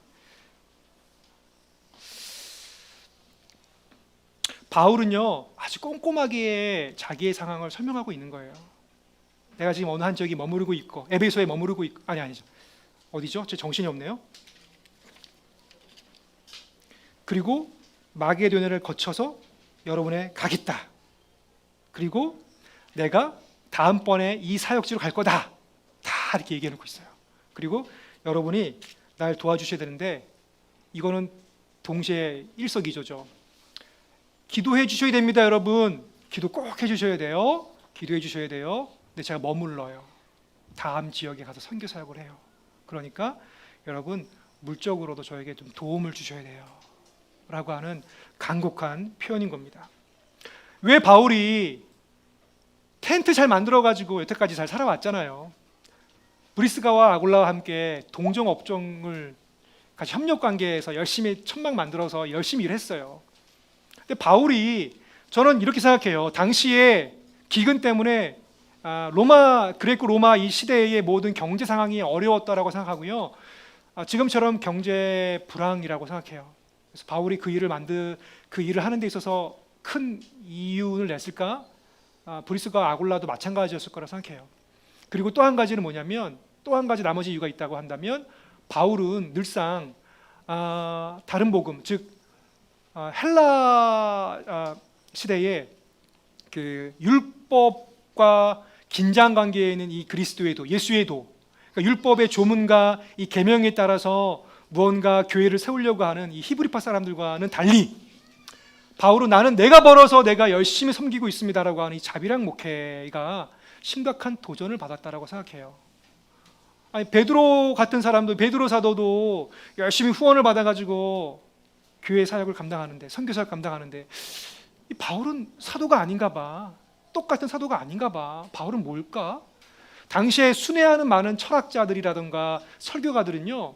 바울은요 아주 꼼꼼하게 자기의 상황을 설명하고 있는 거예요. 내가 지금 어느 한 지역에 머무르고 있고, 에베소에 머무르고 있고, 아니죠. 어디죠? 제 정신이 없네요. 그리고 마게도냐를 거쳐서 여러분에 가겠다. 그리고 내가 다음번에 이 사역지로 갈 거다. 다 이렇게 얘기해 놓고 있어요. 그리고 여러분이 날 도와주셔야 되는데 이거는 동시에 일석이조죠. 기도해 주셔야 됩니다, 여러분. 기도 꼭 해주셔야 돼요. 기도해 주셔야 돼요. 근데 제가 머물러요. 다음 지역에 가서 선교 사역을 해요. 그러니까 여러분 물적으로도 저에게 좀 도움을 주셔야 돼요 라고 하는 간곡한 표현인 겁니다. 왜 바울이 텐트 잘 만들어가지고 여태까지 잘 살아왔잖아요. 브리스가와 아굴라와 함께 동종업종을 같이 협력관계에서 열심히 천막 만들어서 열심히 일했어요. 근데 바울이, 저는 이렇게 생각해요. 당시에 기근 때문에 그레코 로마 이 시대의 모든 경제 상황이 어려웠다라고 생각하고요. 지금처럼 경제 불황이라고 생각해요. 그래서 바울이 그 일을 하는 데 있어서 큰 이윤을 냈을까? 브리스가 아굴라도 마찬가지였을 거라 생각해요. 그리고 또 한 가지는 뭐냐면, 또 한 가지 나머지 이유가 있다고 한다면, 바울은 늘상 다른 복음, 즉 헬라 시대에 그 율법과 긴장 관계에 있는 이 그리스도의 도, 예수의 도, 그러니까 율법의 조문과 이 계명에 따라서 무언가 교회를 세우려고 하는 이 히브리파 사람들과는 달리 바울은 나는 내가 벌어서 내가 열심히 섬기고 있습니다라고 하는 이 자비랑 목회가 심각한 도전을 받았다라고 생각해요. 아니 베드로 같은 사람도, 베드로 사도도 열심히 후원을 받아가지고 교회 사역을 감당하는데, 선교 사역 감당하는데, 이 바울은 사도가 아닌가 봐. 똑같은 사도가 아닌가 봐. 바울은 뭘까? 당시에 순회하는 많은 철학자들이라든가 설교가들은요,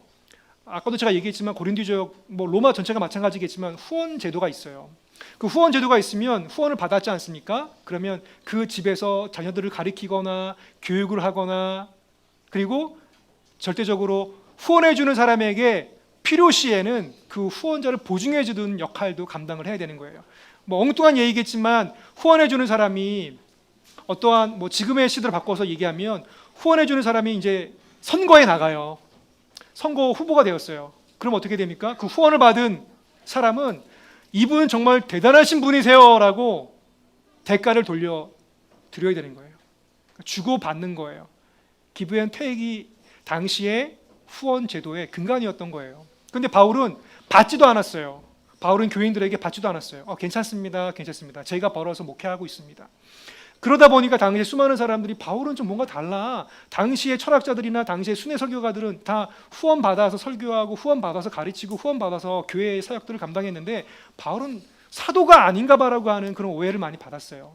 아까도 제가 얘기했지만 고린도 지역, 뭐 로마 전체가 마찬가지겠지만 후원 제도가 있어요. 그 후원 제도가 있으면 후원을 받았지 않습니까? 그러면 그 집에서 자녀들을 가리키거나 교육을 하거나, 그리고 절대적으로 후원해 주는 사람에게 필요시에는 그 후원자를 보증해 주는 역할도 감당을 해야 되는 거예요. 뭐 엉뚱한 얘기겠지만 후원해 주는 사람이 어떠한, 뭐 지금의 시대로 바꿔서 얘기하면 후원해 주는 사람이 이제 선거에 나가요. 선거 후보가 되었어요. 그럼 어떻게 됩니까? 그 후원을 받은 사람은 이분은 정말 대단하신 분이세요라고 대가를 돌려 드려야 되는 거예요. 주고 받는 거예요. 기브 앤 테이크이 당시의 후원 제도의 근간이었던 거예요. 그런데 바울은 받지도 않았어요. 바울은 교인들에게 받지도 않았어요. 괜찮습니다. 괜찮습니다. 제가 벌어서 목회하고 있습니다. 그러다 보니까 당시에 수많은 사람들이 바울은 좀 뭔가 달라. 당시의 철학자들이나 당시의 순회 설교가들은 다 후원 받아서 설교하고 후원 받아서 가르치고 후원 받아서 교회의 사역들을 감당했는데 바울은 사도가 아닌가 봐라고 하는 그런 오해를 많이 받았어요.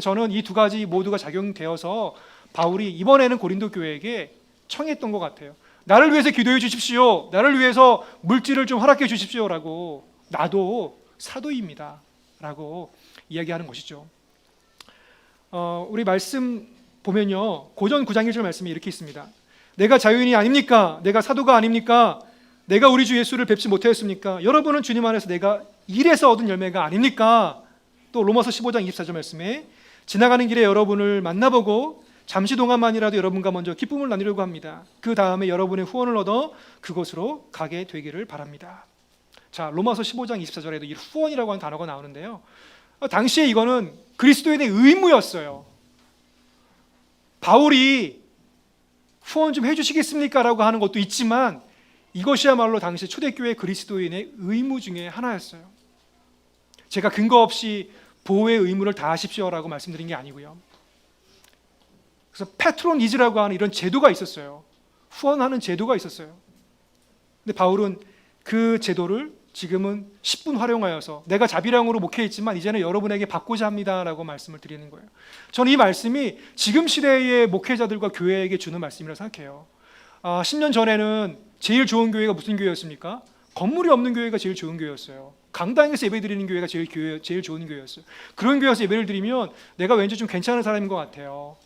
저는 이 두 가지 모두가 작용되어서 바울이 이번에는 고린도 교회에게 청했던 것 같아요. 나를 위해서 기도해 주십시오. 나를 위해서 물질을 좀 허락해 주십시오라고. 나도 사도입니다 라고 이야기하는 것이죠. 우리 말씀 보면요, 고전 9장 1절 말씀이 이렇게 있습니다. 내가 자유인이 아닙니까? 내가 사도가 아닙니까? 내가 우리 주 예수를 뵙지 못하였습니까? 여러분은 주님 안에서 내가 일해서 얻은 열매가 아닙니까? 또 로마서 15장 24절 말씀에 지나가는 길에 여러분을 만나보고 잠시 동안만이라도 여러분과 먼저 기쁨을 나누려고 합니다. 그 다음에 여러분의 후원을 얻어 그곳으로 가게 되기를 바랍니다. 자, 로마서 15장 24절에도 이 후원이라고 하는 단어가 나오는데요, 당시에 이거는 그리스도인의 의무였어요. 바울이 후원 좀 해주시겠습니까? 라고 하는 것도 있지만 이것이야말로 당시 초대교회 그리스도인의 의무 중에 하나였어요. 제가 근거 없이 보호의 의무를 다하십시오라고 말씀드린 게 아니고요. 그래서 패트로니즈라고 하는 이런 제도가 있었어요. 후원하는 제도가 있었어요. 근데 바울은 그 제도를 지금은 10분 활용하여서 내가 자비량으로 목회했지만 이제는 여러분에게 받고자 합니다라고 말씀을 드리는 거예요. 저는 이 말씀이 지금 시대의 목회자들과 교회에게 주는 말씀이라고 생각해요. 10년 전에는 제일 좋은 교회가 무슨 교회였습니까? 건물이 없는 교회가 제일 좋은 교회였어요. 강당에서 예배드리는 교회가 제일 좋은 교회였어요. 그런 교회에서 예배를 드리면 내가 왠지 좀 괜찮은 사람인 것 같아요.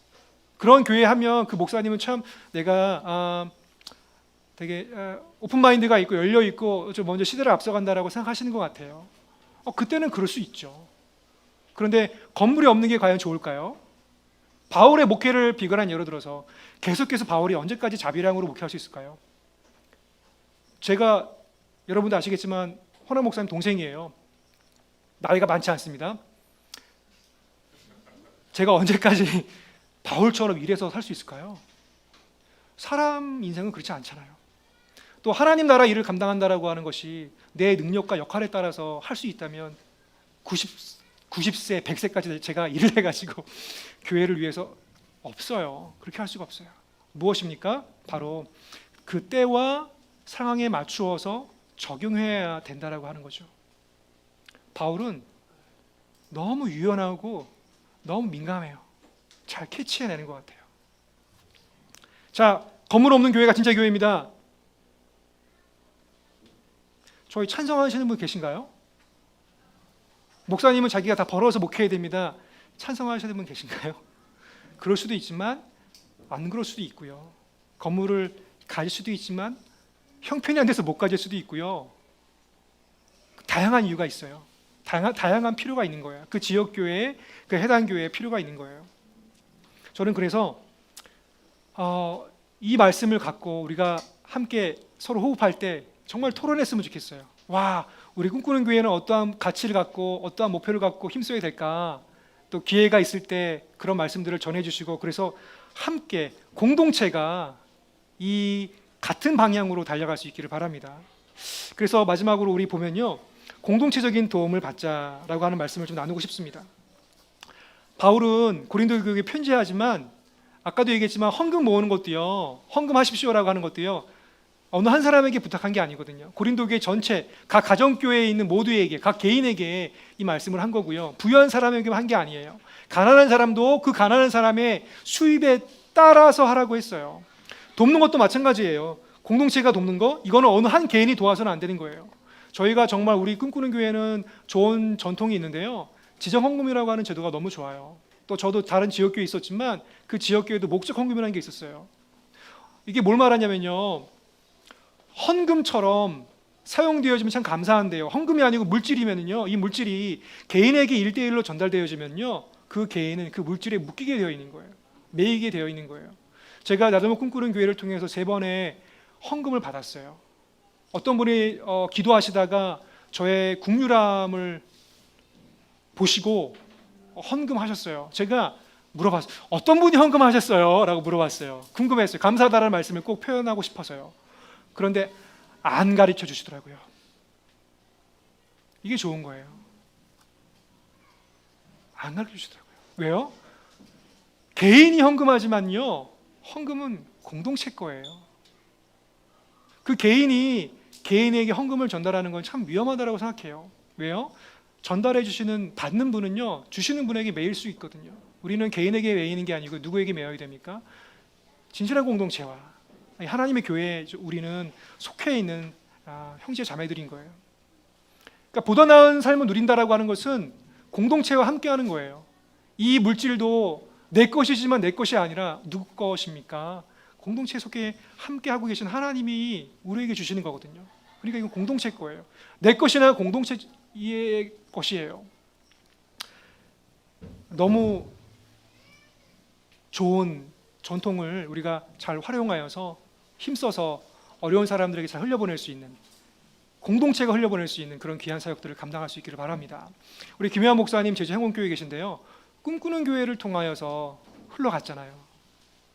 그런 교회 하면 그 목사님은 참 내가 되게 오픈마인드가 있고 열려있고 좀 먼저 시대를 앞서간다라고 생각하시는 것 같아요. 그때는 그럴 수 있죠. 그런데 건물이 없는 게 과연 좋을까요? 바울의 목회를 비관한 예로 들어서 계속해서 바울이 언제까지 자비량으로 목회할 수 있을까요? 제가 여러분도 아시겠지만 호남 목사님 동생이에요. 나이가 많지 않습니다. 제가 언제까지 바울처럼 일해서 살 수 있을까요? 사람 인생은 그렇지 않잖아요. 또 하나님 나라 일을 감당한다라고 하는 것이 내 능력과 역할에 따라서 할 수 있다면 90세, 100세까지 제가 일을 해가지고 교회를 위해서 없어요. 그렇게 할 수가 없어요. 무엇입니까? 바로 그 때와 상황에 맞추어서 적용해야 된다라고 하는 거죠. 바울은 너무 유연하고 너무 민감해요. 잘 캐치해내는 것 같아요. 자, 건물 없는 교회가 진짜 교회입니다. 저희 찬성하시는 분 계신가요? 목사님은 자기가 다 벌어서 목회해야 됩니다. 찬성하시는 분 계신가요? 그럴 수도 있지만 안 그럴 수도 있고요. 건물을 가질 수도 있지만 형편이 안 돼서 못 가질 수도 있고요. 다양한 이유가 있어요. 다양한 필요가 있는 거예요. 그 지역 교회에, 그 해당 교회에 필요가 있는 거예요. 저는 그래서 이 말씀을 갖고 우리가 함께 서로 호흡할 때 정말 토론했으면 좋겠어요. 와, 우리 꿈꾸는 교회는 어떠한 가치를 갖고 어떠한 목표를 갖고 힘써야 될까? 또 기회가 있을 때 그런 말씀들을 전해주시고, 그래서 함께 공동체가 이 같은 방향으로 달려갈 수 있기를 바랍니다. 그래서 마지막으로 우리 보면요, 공동체적인 도움을 받자라고 하는 말씀을 좀 나누고 싶습니다. 바울은 고린도 교회에 편지하지만 아까도 얘기했지만 헌금 모으는 것도요, 헌금하십시오라고 하는 것도요, 어느 한 사람에게 부탁한 게 아니거든요. 고린도 교회 전체, 각 가정교회에 있는 모두에게, 각 개인에게 이 말씀을 한 거고요. 부유한 사람에게 한 게 아니에요. 가난한 사람도 그 가난한 사람의 수입에 따라서 하라고 했어요. 돕는 것도 마찬가지예요. 공동체가 돕는 거, 이거는 어느 한 개인이 도와서는 안 되는 거예요. 저희가 정말 우리 꿈꾸는 교회는 좋은 전통이 있는데요. 지정 헌금이라고 하는 제도가 너무 좋아요. 또 저도 다른 지역교회 있었지만 그 지역교회도 목적 헌금이라는 게 있었어요. 이게 뭘 말하냐면요, 헌금처럼 사용되어지면 참 감사한데요, 헌금이 아니고 물질이면요, 이 물질이 개인에게 1대1로 전달되어지면요, 그 개인은 그 물질에 묶이게 되어 있는 거예요. 매이게 되어 있는 거예요. 제가 나도 꿈꾸는 교회를 통해서 3번의 헌금을 받았어요. 어떤 분이 기도하시다가 저의 국률함을 보시고 헌금하셨어요. 제가 물어봤어요. 어떤 분이 헌금하셨어요? 라고 물어봤어요. 궁금했어요. 감사하다는 말씀을 꼭 표현하고 싶어서요. 그런데 안 가르쳐 주시더라고요. 이게 좋은 거예요. 안 가르쳐 주시더라고요. 왜요? 개인이 헌금하지만요, 헌금은 공동체 거예요. 그 개인이 개인에게 헌금을 전달하는 건 참 위험하다고 생각해요. 왜요? 전달해 주시는, 받는 분은요, 주시는 분에게 매일 수 있거든요. 우리는 개인에게 매이는 게 아니고 누구에게 매여야 됩니까? 진실한 공동체와 하나님의 교회에 우리는 속해 있는 형제 자매들인 거예요. 그러니까 보다 나은 삶을 누린다라고 하는 것은 공동체와 함께하는 거예요. 이 물질도 내 것이지만 내 것이 아니라 누구 것입니까? 공동체에 속해 함께하고 계신 하나님이 우리에게 주시는 거거든요. 그러니까 이건 공동체 거예요. 내 것이나 공동체의 것이에요. 너무 좋은 전통을 우리가 잘 활용하여서 힘써서 어려운 사람들에게 잘 흘려보낼 수 있는, 공동체가 흘려보낼 수 있는 그런 귀한 사역들을 감당할 수 있기를 바랍니다. 우리 김혜환 목사님 제주 행원교회에 계신데요, 꿈꾸는 교회를 통하여서 흘러갔잖아요.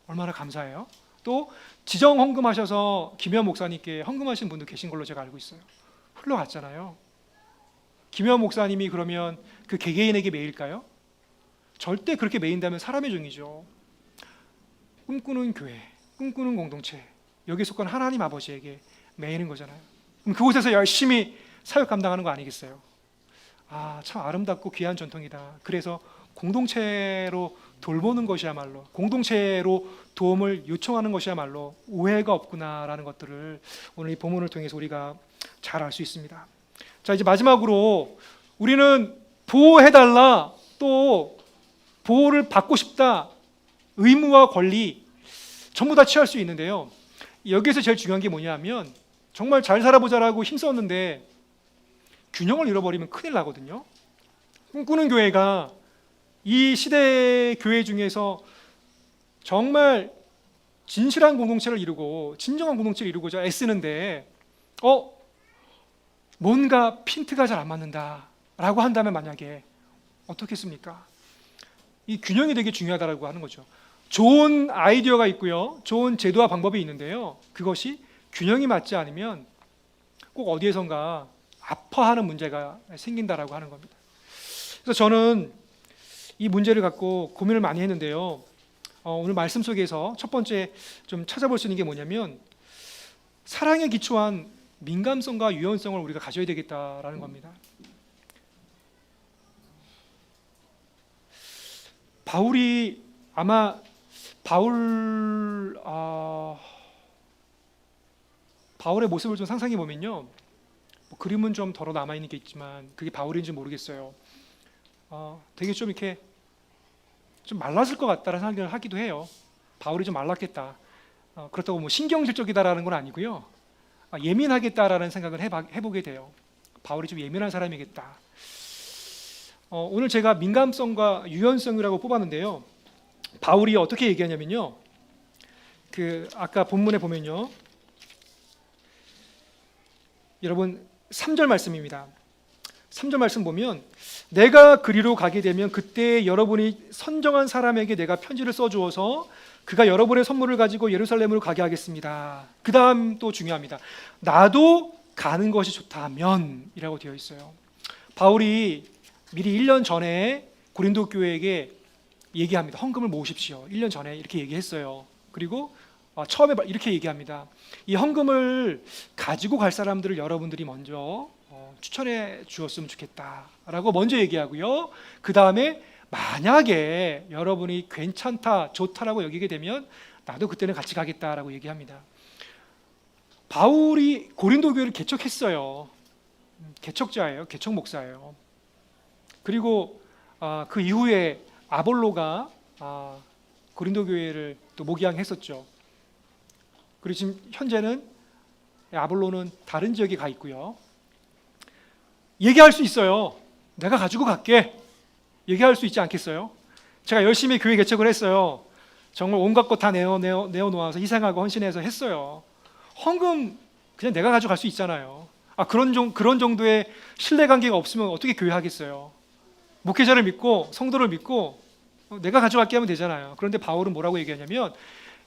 얼마나 감사해요. 또 지정 헌금하셔서 김혜환 목사님께 헌금하신 분도 계신 걸로 제가 알고 있어요. 흘러갔잖아요. 김혜환 목사님이 그러면 그 개개인에게 매일까요? 절대 그렇게 매인다면 사람의 종이죠. 꿈꾸는 교회, 꿈꾸는 공동체, 여기에 속한 하나님 아버지에게 매이는 거잖아요. 그럼 그곳에서 열심히 사역 감당하는 거 아니겠어요? 참 아름답고 귀한 전통이다. 그래서 공동체로 돌보는 것이야말로, 공동체로 도움을 요청하는 것이야말로 오해가 없구나라는 것들을 오늘 이 본문을 통해서 우리가 잘 알 수 있습니다. 자, 이제 마지막으로 우리는 보호해달라, 또 보호를 받고 싶다, 의무와 권리 전부 다 취할 수 있는데요, 여기에서 제일 중요한 게 뭐냐면, 정말 잘 살아보자라고 힘썼는데 균형을 잃어버리면 큰일 나거든요. 꿈꾸는 교회가 이 시대 교회 중에서 정말 진실한 공동체를 이루고 진정한 공동체를 이루고자 애쓰는데 뭔가 핀트가 잘 안 맞는다라고 한다면 만약에 어떻겠습니까? 이 균형이 되게 중요하다라고 하는 거죠. 좋은 아이디어가 있고요, 좋은 제도와 방법이 있는데요, 그것이 균형이 맞지 않으면 꼭 어디에선가 아파하는 문제가 생긴다라고 하는 겁니다. 그래서 저는 이 문제를 갖고 고민을 많이 했는데요, 오늘 말씀 속에서 첫 번째 좀 찾아볼 수 있는 게 뭐냐면, 사랑에 기초한 민감성과 유연성을 우리가 가져야 되겠다라는 겁니다. 바울이 아마 바울의 모습을 좀 상상해 보면요, 그림은 좀 덜어 남아 있는 게 있지만 그게 바울인지 모르겠어요. 되게 좀 이렇게 좀 말랐을 것 같다라는 생각을 하기도 해요. 바울이 좀 말랐겠다. 그렇다고 뭐 신경질적이다라는 건 아니고요, 예민하겠다라는 생각을 해보게 돼요. 바울이 좀 예민한 사람이겠다. 오늘 제가 민감성과 유연성이라고 뽑았는데요, 바울이 어떻게 얘기하냐면요, 아까 본문에 보면요, 여러분 3절 말씀입니다. 3절 말씀 보면, 내가 그리로 가게 되면 그때 여러분이 선정한 사람에게 내가 편지를 써주어서 그가 여러분의 선물을 가지고 예루살렘으로 가게 하겠습니다. 그 다음 또 중요합니다. 나도 가는 것이 좋다면 이라고 되어 있어요. 바울이 미리 1년 전에 고린도 교회에게 얘기합니다. 헌금을 모으십시오. 1년 전에 이렇게 얘기했어요. 그리고 처음에 이렇게 얘기합니다. 이 헌금을 가지고 갈 사람들을 여러분들이 먼저 추천해 주었으면 좋겠다라고 먼저 얘기하고요, 그 다음에 만약에 여러분이 괜찮다, 좋다라고 여기게 되면 나도 그때는 같이 가겠다라고 얘기합니다. 바울이 고린도 교회를 개척했어요. 개척자예요. 개척 목사예요. 그리고 그 이후에 아볼로가 고린도 교회를 또 목양했었죠. 그리고 지금 현재는 아볼로는 다른 지역에 가 있고요. 얘기할 수 있어요. 내가 가지고 갈게. 얘기할 수 있지 않겠어요? 제가 열심히 교회 개척을 했어요. 정말 온갖 것 다 내어놓아서 희생하고 헌신해서 했어요. 헌금 그냥 내가 가져갈 수 있잖아요. 그런 정도의 신뢰관계가 없으면 어떻게 교회 하겠어요? 목회자를 믿고 성도를 믿고 내가 가져갈게 하면 되잖아요. 그런데 바울은 뭐라고 얘기하냐면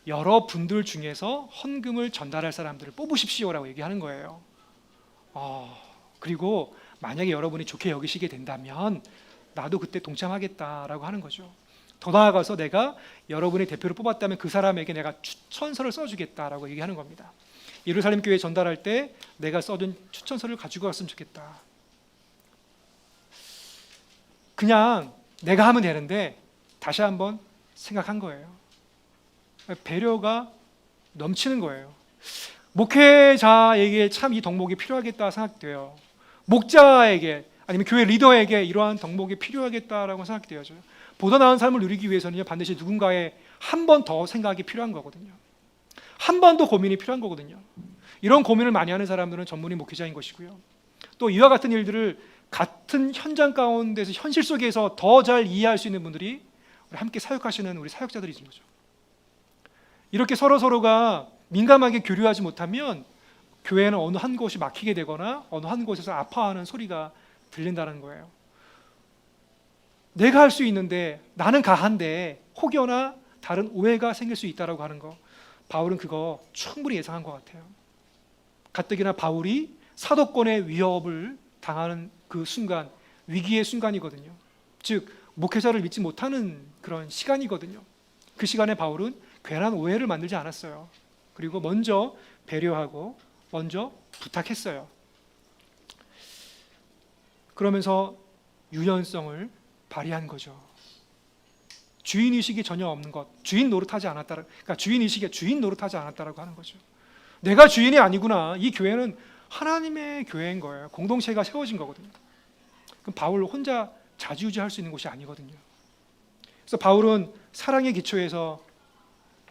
여러분들 중에서 헌금을 전달할 사람들을 뽑으십시오라고 얘기하는 거예요. 그리고 만약에 여러분이 좋게 여기시게 된다면 나도 그때 동참하겠다라고 하는 거죠. 더 나아가서 내가 여러분의 대표를 뽑았다면 그 사람에게 내가 추천서를 써주겠다라고 얘기하는 겁니다. 예루살렘 교회에 전달할 때 내가 써둔 추천서를 가지고 갔으면 좋겠다. 그냥 내가 하면 되는데 다시 한번 생각한 거예요. 배려가 넘치는 거예요. 목회자에게 참 이 덕목이 필요하겠다 생각돼요. 목자에게 아니면 교회 리더에게 이러한 덕목이 필요하겠다라고 생각되어져요. 보다 나은 삶을 누리기 위해서는 반드시 누군가의 한 번 더 생각이 필요한 거거든요. 한 번 더 고민이 필요한 거거든요. 이런 고민을 많이 하는 사람들은 전문의 목회자인 것이고요. 또 이와 같은 일들을 같은 현장 가운데서 현실 속에서 더 잘 이해할 수 있는 분들이 우리 함께 사역하시는 우리 사역자들이 있는 거죠. 이렇게 서로가 민감하게 교류하지 못하면 교회는 어느 한 곳이 막히게 되거나 어느 한 곳에서 아파하는 소리가 들린다는 거예요. 내가 할 수 있는데 나는 가한데 혹여나 다른 오해가 생길 수 있다라고 하는 거, 바울은 그거 충분히 예상한 것 같아요. 가뜩이나 바울이 사도권의 위협을 당하는 그 순간, 위기의 순간이거든요. 즉 목회자를 믿지 못하는 그런 시간이거든요. 그 시간에 바울은 괜한 오해를 만들지 않았어요. 그리고 먼저 배려하고 먼저 부탁했어요. 그러면서 유연성을 발휘한 거죠. 주인의식이 전혀 없는 것, 주인 노릇하지 않았다라, 그러니까 주인의식에 주인 노릇하지 않았다라고 하는 거죠. 내가 주인이 아니구나. 이 교회는 하나님의 교회인 거예요. 공동체가 세워진 거거든요. 그럼 바울 혼자 자지우지할 수 있는 곳이 아니거든요. 그래서 바울은 사랑의 기초에서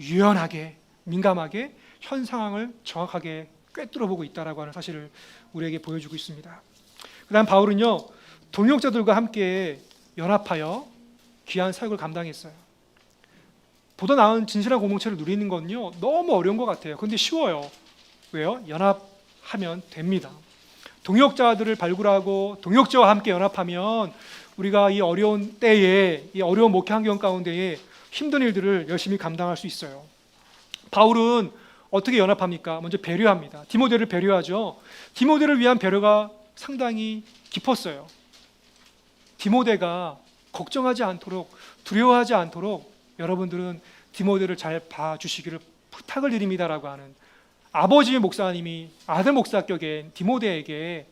유연하게, 민감하게 현 상황을 정확하게 꿰뚫어 보고 있다라고 하는 사실을 우리에게 보여주고 있습니다. 그다음 바울은요, 동역자들과 함께 연합하여 귀한 사역을 감당했어요. 보다 나은 진실한 공동체를 누리는 건요 너무 어려운 것 같아요. 그런데 쉬워요. 왜요? 연합하면 됩니다. 동역자들을 발굴하고 동역자와 함께 연합하면 우리가 이 어려운 때에, 이 어려운 목회 환경 가운데에 힘든 일들을 열심히 감당할 수 있어요. 바울은 어떻게 연합합니까? 먼저 배려합니다. 디모데를 배려하죠. 디모데를 위한 배려가 상당히 깊었어요. 디모데가 걱정하지 않도록, 두려워하지 않도록 여러분들은 디모데를 잘 봐주시기를 부탁을 드립니다라고 하는 아버지 목사님이 아들 목사격인 디모데에게,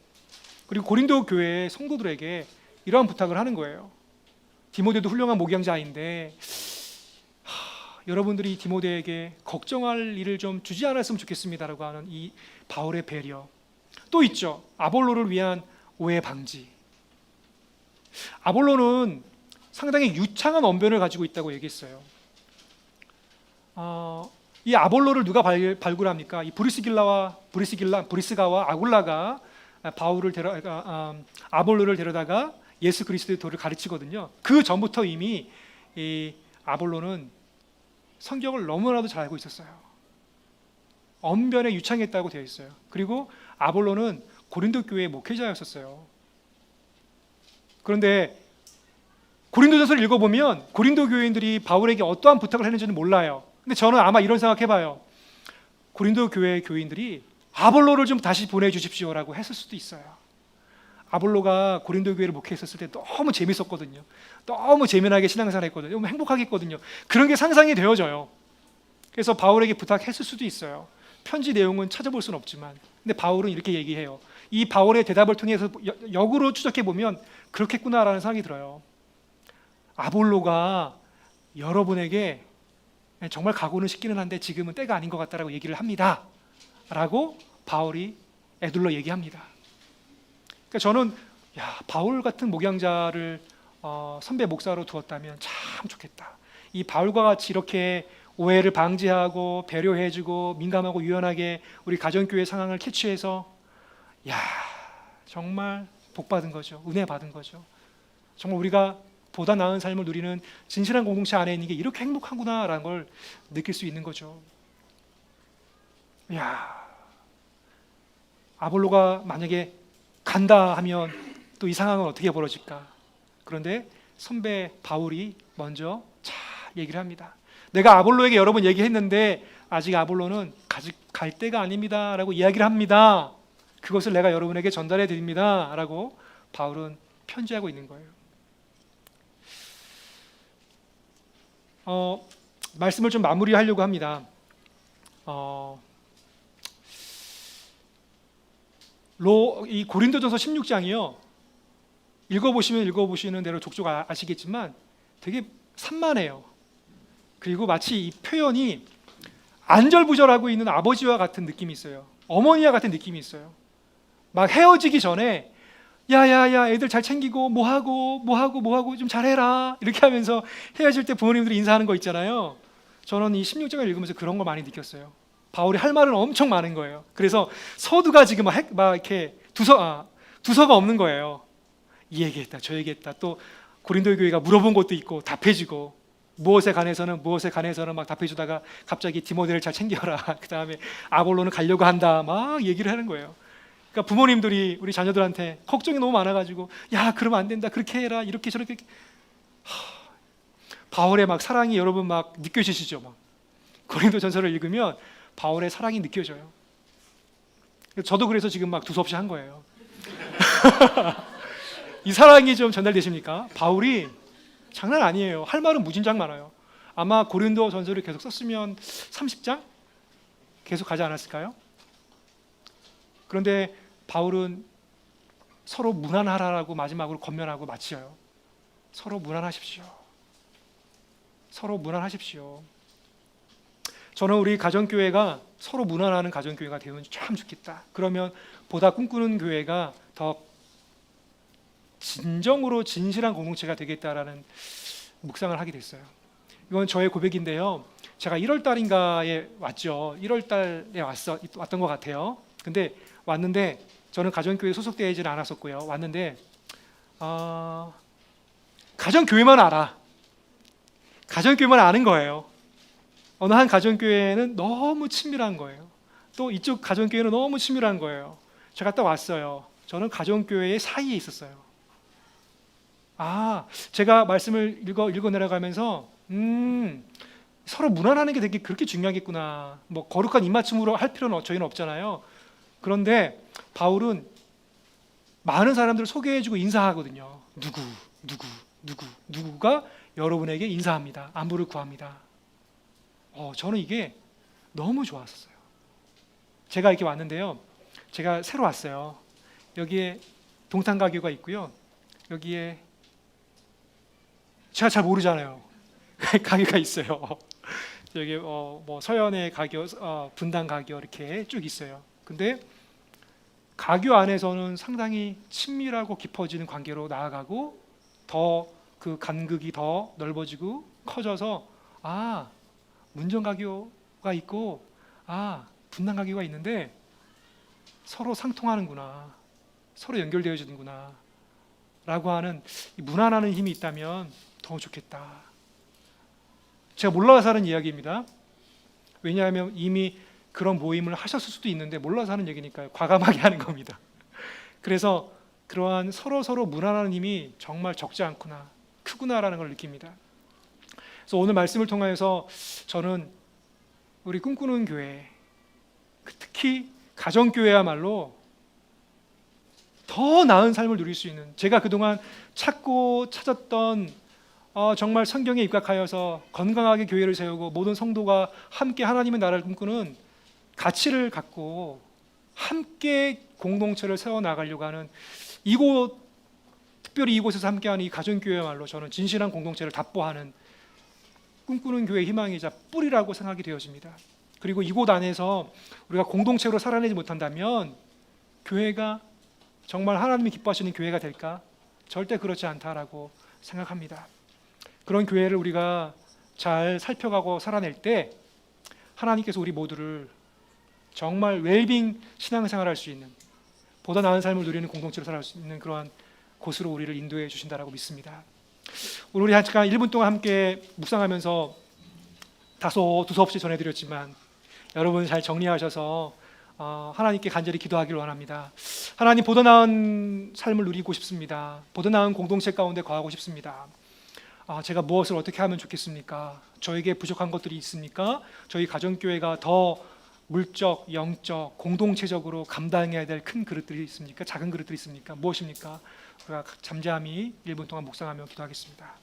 그리고 고린도 교회의 성도들에게 이러한 부탁을 하는 거예요. 디모데도 훌륭한 목양자인데 여러분들이 디모데에게 걱정할 일을 좀 주지 않았으면 좋겠습니다라고 하는 이 바울의 배려. 또 있죠. 아볼로를 위한 오해 방지. 아볼로는 상당히 유창한 언변을 가지고 있다고 얘기했어요. 이 아볼로를 누가 발굴합니까? 이 브리스가와 아굴라가 아볼로를 데려다가 예수 그리스도의 도를 가르치거든요. 그 전부터 이미 이 아볼로는 성경을 너무나도 잘 알고 있었어요. 언변에 유창했다고 되어 있어요. 그리고 아볼로는 고린도 교회의 목회자였었어요. 그런데 고린도전서를 읽어보면 고린도 교인들이 바울에게 어떠한 부탁을 했는지는 몰라요. 근데 저는 아마 이런 생각해봐요. 고린도 교회 교인들이 아볼로를 좀 다시 보내주십시오라고 했을 수도 있어요. 아볼로가 고린도 교회를 목회했었을 때 너무 재밌었거든요. 너무 재미나게 신앙생활 했거든요. 너무 행복하겠거든요. 그런 게 상상이 되어져요. 그래서 바울에게 부탁했을 수도 있어요. 편지 내용은 찾아볼 수는 없지만. 근데 바울은 이렇게 얘기해요. 이 바울의 대답을 통해서 역으로 추적해 보면 그렇겠구나라는 생각이 들어요. 아볼로가 여러분에게 정말 각오는 쉽기는 한데 지금은 때가 아닌 것 같다라고 얘기를 합니다 라고 바울이 애둘러 얘기합니다. 그러니까 저는 바울 같은 목양자를 선배 목사로 두었다면 참 좋겠다. 이 바울과 같이 이렇게 오해를 방지하고 배려해주고 민감하고 유연하게 우리 가정교회 상황을 캐치해서 정말 복받은 거죠. 은혜 받은 거죠. 정말 우리가 보다 나은 삶을 누리는 진실한 공동체 안에 있는 게 이렇게 행복하구나라는 걸 느낄 수 있는 거죠. 아볼로가 만약에 간다 하면 또 이 상황은 어떻게 벌어질까? 그런데 선배 바울이 먼저 잘 얘기를 합니다. 내가 아볼로에게 여러 번 얘기했는데 아직 아볼로는 갈 때가 아닙니다 라고 이야기를 합니다. 그것을 내가 여러분에게 전달해 드립니다 라고 바울은 편지하고 있는 거예요. 말씀을 좀 마무리하려고 합니다. 이 고린도전서 16장이요. 읽어보시는 대로 족족 아시겠지만 되게 산만해요. 그리고 마치 이 표현이 안절부절하고 있는 아버지와 같은 느낌이 있어요. 어머니와 같은 느낌이 있어요. 막 헤어지기 전에 야야야 애들 잘 챙기고 뭐하고 좀 잘해라 이렇게 하면서 헤어질 때 부모님들이 인사하는 거 있잖아요. 저는 이 16장을 읽으면서 그런 걸 많이 느꼈어요. 바울이 할 말은 엄청 많은 거예요. 그래서 서두가 지금 막 이렇게 두서가 없는 거예요. 이 얘기했다 저 얘기했다, 또 고린도 교회가 물어본 것도 있고 답해주고 무엇에 관해서는 막 답해주다가 갑자기 디모데를 잘 챙겨라, 그 다음에 아볼로는 가려고 한다 막 얘기를 하는 거예요. 그러니까 부모님들이 우리 자녀들한테 걱정이 너무 많아가지고 그러면 안 된다, 그렇게 해라, 이렇게 저렇게. 바울의 막 사랑이 여러분 막 느껴지시죠? 막 고린도전서를 읽으면 바울의 사랑이 느껴져요. 저도 그래서 지금 막 두서없이 한 거예요. 이 사랑이 좀 전달되십니까? 바울이 장난 아니에요. 할 말은 무진장 많아요. 아마 고린도전서를 계속 썼으면 30장 계속 가지 않았을까요? 그런데 바울은 서로 무난하라고 마지막으로 권면하고 마쳐요. 서로 무난하십시오. 서로 무난하십시오. 저는 우리 가정교회가 서로 무난하는 가정교회가 되면 참 좋겠다. 그러면 보다 꿈꾸는 교회가 더 진정으로 진실한 공동체가 되겠다라는 묵상을 하게 됐어요. 이건 저의 고백인데요. 제가 1월 달인가에 왔죠. 1월 달에 왔던 것 같아요. 근데 왔는데 저는 가정교회에 소속되어 있지는 않았었고요. 왔는데 가정교회만 알아. 가정교회만 아는 거예요. 어느 한 가정교회는 너무 친밀한 거예요. 또 이쪽 가정교회는 너무 친밀한 거예요. 제가 딱 왔어요. 저는 가정교회의 사이에 있었어요. 제가 말씀을 읽어 내려가면서 서로 무난하는 게 되게 그렇게 중요하겠구나. 뭐 거룩한 입맞춤으로 할 필요는 저희는 없잖아요. 그런데 바울은 많은 사람들을 소개해주고 인사하거든요. 누구가 여러분에게 인사합니다. 안부를 구합니다. 저는 이게 너무 좋았어요. 제가 이렇게 왔는데요. 제가 새로 왔어요. 여기에 동탄가교가 있고요. 여기에 제가 잘 모르잖아요. 가교가 있어요. 여기 뭐 서연의 가교, 분당 가교 이렇게 쭉 있어요. 근데 가교 안에서는 상당히 친밀하고 깊어지는 관계로 나아가고 더 그 간극이 더 넓어지고 커져서 문정가교가 있고 분당가교가 있는데 서로 상통하는구나, 서로 연결되어지는구나 라고 하는 무난하는 힘이 있다면 더 좋겠다. 제가 몰라서 하는 이야기입니다. 왜냐하면 이미 그런 모임을 하셨을 수도 있는데 몰라서 하는 얘기니까요. 과감하게 하는 겁니다. 그래서 그러한 서로 무난하는 힘이 정말 적지 않구나, 크구나라는 걸 느낍니다. 그래서 오늘 말씀을 통해서 저는 우리 꿈꾸는 교회, 특히 가정교회야말로 더 나은 삶을 누릴 수 있는, 제가 그동안 찾았던 정말 성경에 입각하여서 건강하게 교회를 세우고 모든 성도가 함께 하나님의 나라를 꿈꾸는 가치를 갖고 함께 공동체를 세워나가려고 하는 특별히 이곳에서 함께하는 이 가정교회야말로 저는 진실한 공동체를 답보하는 꿈꾸는 교회의 희망이자 뿌리라고 생각이 되어집니다. 그리고 이곳 안에서 우리가 공동체로 살아내지 못한다면 교회가 정말 하나님이 기뻐하시는 교회가 될까? 절대 그렇지 않다라고 생각합니다. 그런 교회를 우리가 잘 살펴가고 살아낼 때 하나님께서 우리 모두를 정말 웰빙 신앙생활할 수 있는, 보다 나은 삶을 누리는 공동체로 살아갈 수 있는 그러한 곳으로 우리를 인도해 주신다라고 믿습니다. 오늘 우리 잠깐 1분 동안 함께 묵상하면서 다소 두서없이 전해드렸지만 여러분 잘 정리하셔서 하나님께 간절히 기도하기를 원합니다. 하나님, 보다 나은 삶을 누리고 싶습니다. 보다 나은 공동체 가운데 거하고 싶습니다. 제가 무엇을 어떻게 하면 좋겠습니까? 저에게 부족한 것들이 있습니까? 저희 가정교회가 더 물적, 영적, 공동체적으로 감당해야 될 큰 그릇들이 있습니까? 작은 그릇들이 있습니까? 무엇입니까? 우리가 잠잠히 1분 동안 묵상하며 기도하겠습니다.